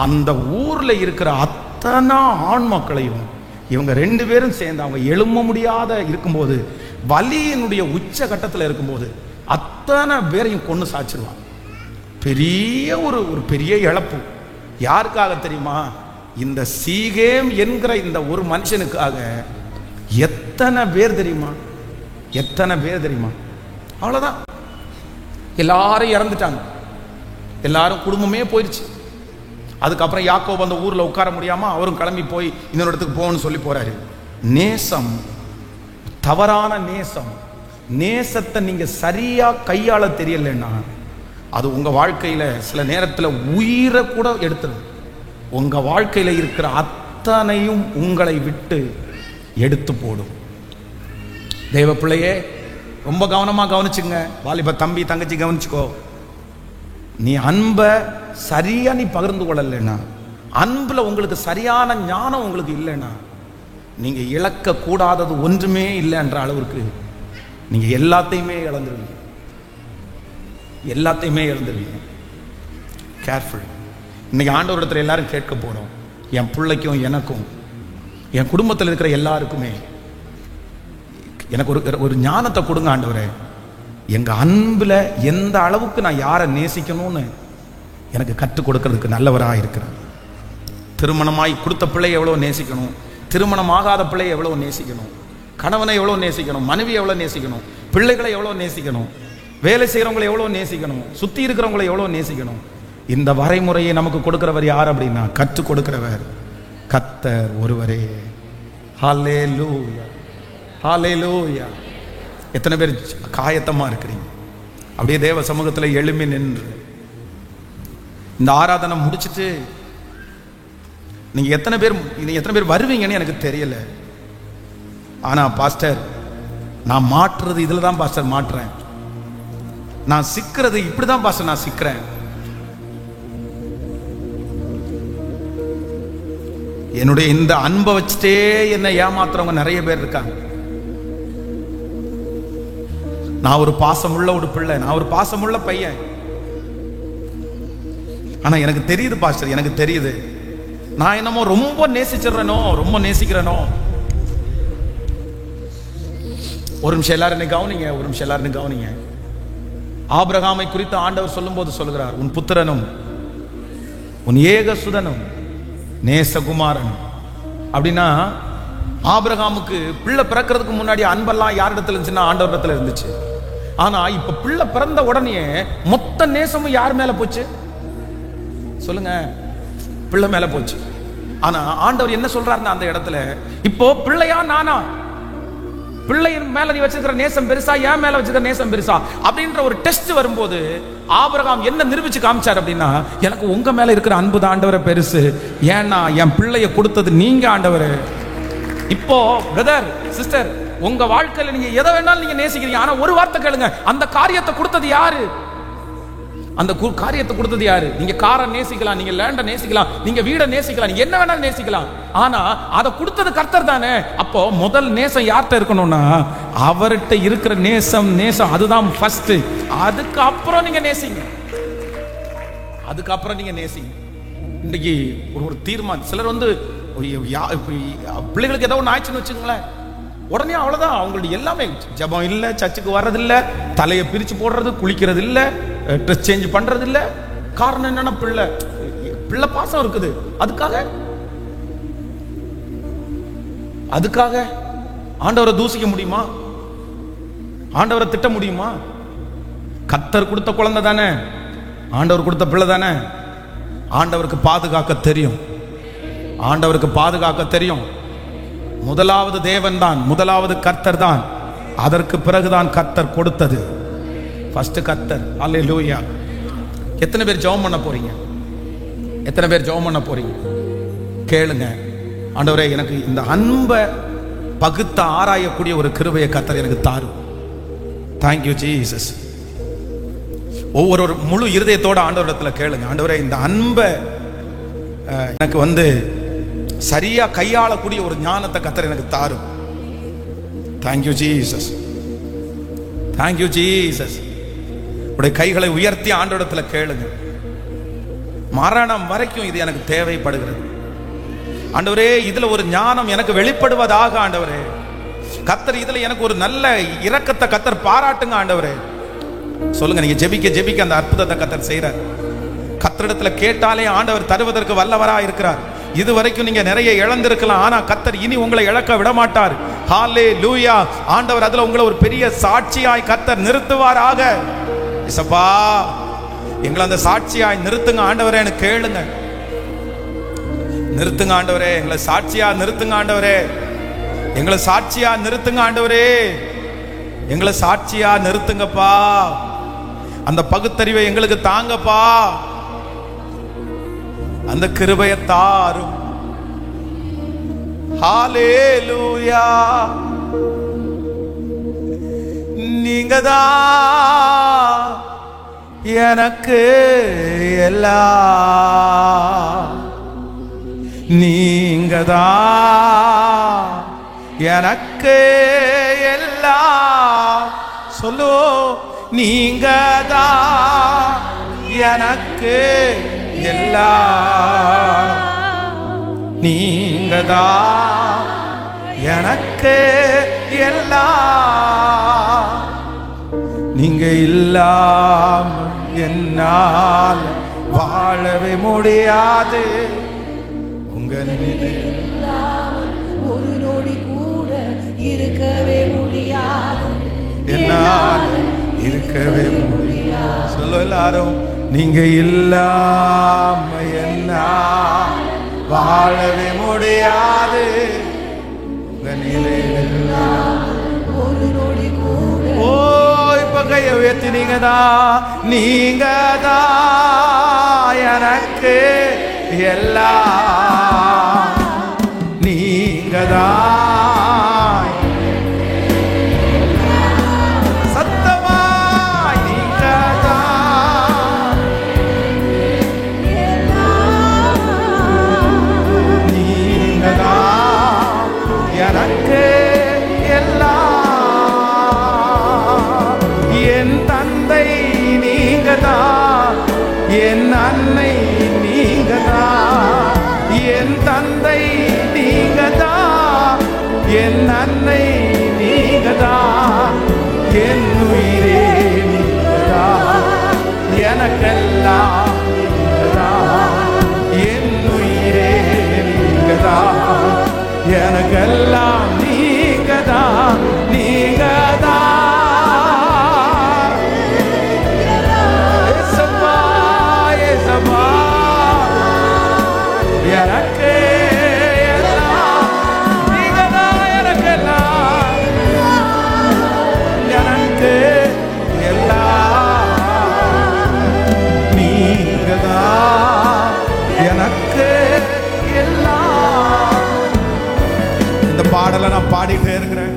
அந்த ஊர்ல இருக்கிற அத்தனை ஆண் மக்களையும் இவங்க 2 பேரும் சேர்ந்து அவங்க எழும்ப முடியாத இருக்கும்போது, வலியினுடைய உச்ச கட்டத்தில் இருக்கும்போது அத்தனை பேரையும் கொண்டு சாச்சிருவாங்க. பெரிய ஒரு பெரிய இழப்பு. யாருக்காக தெரியுமா? இந்த சீகேம் என்கிற இந்த ஒரு மனுஷனுக்காக எத்தனை பேர் தெரியுமா? எத்தனை பேர் தெரியுமா? அவ்வளவுதான், எல்லாரும் இறந்துட்டாங்க, எல்லாரும் குடும்பமே போயிடுச்சு. அதுக்கப்புறம் யாக்கோபு அந்த ஊர்ல உட்கார முடியாம அவரும் கிளம்பி போய் இன்னொரு இடத்துக்கு போகணும்னு சொல்லி போறாரு. நேசம், தவறான நேசம், நேசத்தை நீங்க சரியா கையாள தெரியலன்னா அது உங்க வாழ்க்கையில சில நேரத்துல உயிரை கூட எடுத்துடும். உங்க வாழ்க்கையில இருக்கிற அத்தனையும் உங்களை விட்டு எடுத்து போடும். தேவ பிள்ளையே, ரொம்ப கவனமா கவனிச்சுங்க. வாலிப தம்பி தங்கச்சி கவனிச்சுக்கோ. நீ அன்பை சரியா நீ பகிர்ந்து கொள்ளலைன்னா, அன்புல உங்களுக்கு சரியான ஞானம் உங்களுக்கு இல்லைன்னா, நீங்க இழக்க கூடாதது ஒன்றுமே இல்லை என்ற அளவிற்கு நீங்க எல்லாத்தையுமே இழந்துருவீங்க. எல்லாத்தையுமே இழந்துருவீங்க. கேர்ஃபுல். இன்னைக்கு ஆண்டவரிடத்துல எல்லாரும் கேட்க போறோம், என் பிள்ளைக்கும் எனக்கும் என் குடும்பத்தில் இருக்கிற எல்லாருக்குமே எனக்கு ஒரு ஞானத்தை கொடுங்க ஆண்டவரே. எங்க அன்புல எந்த அளவுக்கு நான் யாரை நேசிக்கணும்னு எனக்கு கற்றுக் கொடுக்கறதுக்கு நல்லவராக இருக்கிறார். திருமணமாய் கொடுத்த பிள்ளையை எவ்வளோ நேசிக்கணும், திருமணமாகாத பிள்ளையை எவ்வளோ நேசிக்கணும், கணவனை எவ்வளோ நேசிக்கணும், மனைவி எவ்வளோ நேசிக்கணும், பிள்ளைகளை எவ்வளோ நேசிக்கணும், வேலை செய்கிறவங்களை எவ்வளோ நேசிக்கணும், சுற்றி இருக்கிறவங்களை எவ்வளோ நேசிக்கணும். இந்த வரைமுறையை நமக்கு கொடுக்கிறவர் யார் அப்படின்னா, கற்றுக் கொடுக்கிறவர் கர்த்தர் ஒருவரே. ஹல்லேலூயா, ஹல்லேலூயா. எத்தனை பேர் காயத்தமா இருக்கிறீங்க? அப்படியே தேவ சமூகத்தில் எழும்பி நின்று இந்த ஆராதனை முடிச்சுட்டு நீங்க எத்தனை பேர் வருவீங்கன்னு எனக்கு தெரியல. ஆனா பாஸ்டர், நான் மாற்றுறது இதுல தான் பாஸ்டர் மாற்றுறேன், நான் சிக்கிறது இப்படிதான் பாஸ்டர் நான் சிக்கிறேன். என்னுடைய இந்த அன்பை வச்சுட்டே என்னை ஏமாத்துறவங்க நிறைய பேர் இருக்காங்க. நான் ஒரு பாசமுள்ள ஒரு பிள்ளை, நான் ஒரு பாசமுள்ள பையன். ஆனா எனக்கு தெரியுது பாஸ்டர், எனக்கு தெரியுது நான் என்னமோ ரொம்ப நேசிச்சிடறேனோ, ரொம்ப நேசிக்கிறேனோ. ஒரு நிமிஷம் எல்லாரும் கவனிங்க, ஒரு நிமிஷம் எல்லாரும் கவனிங்க. ஆபிரகாமை குறித்து ஆண்டவர் சொல்லும் போது சொல்லுகிறார், உன் புத்திரனும் உன் ஏக சுதனும் நேசகுமாரன். அப்படின்னா ஆபிரகாமுக்கு பிள்ளை பிறக்கிறதுக்கு முன்னாடி அன்பெல்லாம் யாரிடத்துல இருந்துச்சுன்னா ஆண்டவரிடத்துல இருந்துச்சு. ஆனா இப்ப பிள்ளை பிறந்த உடனே மொத்த நேசமும் யார் மேல போச்சு சொல்லுங்க? பிள்ளை மேல போச்சு. ஆனா ஆண்டவர் என்ன சொல்றாருன்னா அந்த இடத்துல, இப்போ பிள்ளையா நானா, பிள்ளையின் மேல நீ வச்சிருக்கிற நேசம் பெருசா, என் மேல வச்சிருக்கிற நேசம் பெருசா அப்படின்ற ஒரு டெஸ்ட் வரும்போது ஆபிரகாம் என்ன நிரூபிச்சு காமிச்சார் அப்படின்னா, எனக்கு உங்க மேல இருக்கிற அன்பு தான் ஆண்டவரை பெருசு, ஏன்னா என் பிள்ளைய கொடுத்தது நீங்க ஆண்டவரே. இப்போ பிரதர் சிஸ்டர், உங்க வாழ்க்கையில நீங்க எதை வேணாலும் நீங்க நேசிக்கிறீங்க. ஆனா ஒரு வார்த்தை கேளுங்க, அந்த காரியத்தை கொடுத்தது யாரு? அந்த காரியத்தை கொடுத்தது யாரு? நீங்க காரை நேசிக்கலாம், நீங்க லேண்டை நேசிக்கலாம், நீங்க வீடை நேசிக்கலாம், நீங்க என்ன வேணாலும் நேசிக்கலாம். ஆனா அதை கொடுத்தது கர்த்தர் தானே. அப்போ முதல் நேசம் யார்கிட்ட இருக்கணும்னா அவர்கிட்ட இருக்கிற நேசம் அதுதான் ஃபர்ஸ்ட். அதுக்கப்புறம் நீங்க நேசிங்க, அதுக்கப்புறம் நீங்க நேசிங்க. இன்னைக்கு ஒரு தீர்மானம். சிலர் வந்து பிள்ளைகளுக்கு ஏதோ ஒன்று ஆயிடுச்சுன்னு வச்சுங்களேன், உடனே அவ்வளவுதான், அவங்களுடைய எல்லாமே ஜபம் இல்லை, சர்ச்சுக்கு வர்றதில்லை, தலையை பிரிச்சு போடுறது, குளிக்கிறது இல்லை, ட்ரெஸ் சேஞ்ச் பண்றது இல்லை. காரணம் என்னன்னா பிள்ளை பாசம் இருக்குது. அதுக்காக ஆண்டவரை தூசிக்க முடியுமா? ஆண்டவரை திட்ட முடியுமா? கர்த்தர் கொடுத்த குழந்தை தானே, ஆண்டவர் கொடுத்த பிள்ளை தானே. ஆண்டவருக்கு பாதுகாக்க தெரியும், ஆண்டவருக்கு பாதுகாக்க தெரியும். முதலாவது தேவன் தான், முதலாவது கர்த்தர் தான், அதற்கு பிறகுதான் கர்த்தர் கொடுத்தது. ஃபர்ஸ்ட் கர்த்தர். அல்லேலூயா. எத்தனை பேர் ஜெபம் பண்ண போறீங்க? எத்தனை பேர் ஜெபம் பண்ண போறீங்க? கேளுங்க. ஆண்டவரே, எனக்கு இந்த அன்பை பகுத்த ஆராயக்கூடிய ஒரு கிருபையை கர்த்தர் எனக்கு தாரும். Thank you Jesus. ஒவ்வொரு முழு இருதயத்தோட ஆண்டவரிடத்துல கேளுங்க. ஆண்டவரே, இந்த அன்பை எனக்கு சரியா கையாளக்கூடிய ஒரு ஞானத்தை கர்த்தர் எனக்கு தாரும். Thank you Jesus. Thank you Jesus. உடைய கைகளை உயர்த்தி ஆண்டவரிடத்துல கேளுங்க. மரணம் வரைக்கும் இது எனக்கு தேவைப்படுகிறது. ஆண்டவரே, இதுல ஒரு ஞானம் எனக்கு வெளிப்படுவதாக. ஆண்டவரே கர்த்தர், இதுல எனக்கு ஒரு நல்ல இரக்கத்தை கர்த்தர் பாராட்டுங்க. ஆண்டவரே சொல்லுங்க. நீங்க ஜெபிக்க ஜெபிக்க அந்த அற்புதத்தை கர்த்தர் செய்யறார். கர்த்தரிடத்துல கேட்டாலே ஆண்டவர் தருவதற்கு வல்லவரா இருக்கிறார். இதுவரைக்கும் நீங்க நிறைய இழந்திருக்கலாம், ஆனா கர்த்தர் இனி உங்களை இழக்க விட மாட்டார். ஹல்லேலூயா. ஆண்டவர் அதுல உங்களை ஒரு பெரிய சாட்சியாய் கர்த்தர் நிறுத்துவாராக. இசப்பா, எங்களை அந்த சாட்சியாய் நிறுத்துங்க ஆண்டவரே. எனக்கு கேளுங்க. நிறுத்துங்க ஆண்டவரே, எங்களை சாட்சியா நிறுத்துங்க ஆண்டவரே. எங்களை சாட்சியா நிறுத்துங்க ஆண்டவரே. எங்களை சாட்சியா நிறுத்துங்கப்பா. அந்த பகுத்தறிவை எங்களுக்கு தாங்கப்பா. அந்த கிருபையை தாரும். ஹல்லேலூயா. நீங்கதான் எனக்கு எல்லாம். நீங்கதான் எனக்கு எல்லாம். சொல்லு. நீங்கதான் எனக்கு எல்லாம். நீங்கதான் எனக்கு எல்லாம். நீங்க இல்லாம என்னால் வாழவே முடியாது. உங்க ஒரு நொடி கூட இருக்கவே முடியாது. என்னால் இருக்கவே முடியாது. சொல்ல எல்லாரும். நீங்க இல்லாம என்னால் வாழவே முடியாது. உங்க நிலையில் ஒரு நொடி கூட. ஓ, இப்ப கைய உயர்த்தி நீங்கதான் எனக்கு எல்லாம். நீங்கதான் சத்தமாய். நீங்கதான். நீங்கதான் எனக்கு எல்லாம். என் தந்தை நீங்கதான். என் அன்னை நீங்கதான். என் தந்தை நீங்கதான். என் அன்னை நீங்கதான். என் உயிரே நீங்கதான். எனக்கெல்லாம் நீங்கதான். என் உயிரே நீங்கதான். எனக்கெல்லாம் நீங்கதான். நீங்கதான். எனக்கு எல்லாம். நீங்கதான் எனக்கு எல்லாம். எனக்கு எல்லாம். நீங்கதான் எனக்கு எல்லாம். இந்த பாடலை நான் பாடிட்டே இருக்கிறேன்.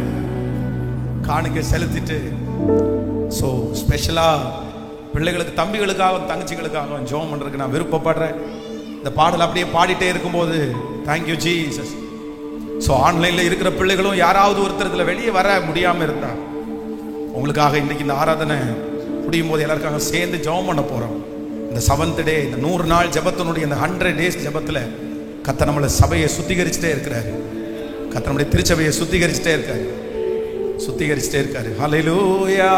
காணிக்கை செலுத்திட்டு ஸோ ஸ்பெஷலா பிள்ளைகளுக்கு, தம்பிகளுக்காகவும் தங்கச்சிகளுக்காகவும் ஜெபம் பண்றதுக்கு நான் விருப்பப்படுறேன். இந்த பாடல் அப்படியே பாடிட்டே இருக்கும்போது தேங்க்யூ ஜீசஸ். ஸோ ஆன்லைனில் இருக்கிற பிள்ளைகளும் யாராவது ஒருத்தர் வெளியே வர முடியாமல் இருந்தா உங்களுக்காக இன்னைக்கு இந்த ஆராதனை முடியும் போது எல்லாருக்காக சேர்ந்து ஜெபம் பண்ண போகிறோம். இந்த 7th டே, இந்த 100 நாள் ஜெபத்தினுடைய இந்த 100 days ஜெபத்தில் கர்த்தர் நம்மளை சபையை சுத்திகரிச்சுட்டே இருக்கிறாரு. கர்த்தர் நம்முடைய திருச்சபையை சுத்திகரிச்சுட்டே இருக்காரு. ஹல்லேலூயா.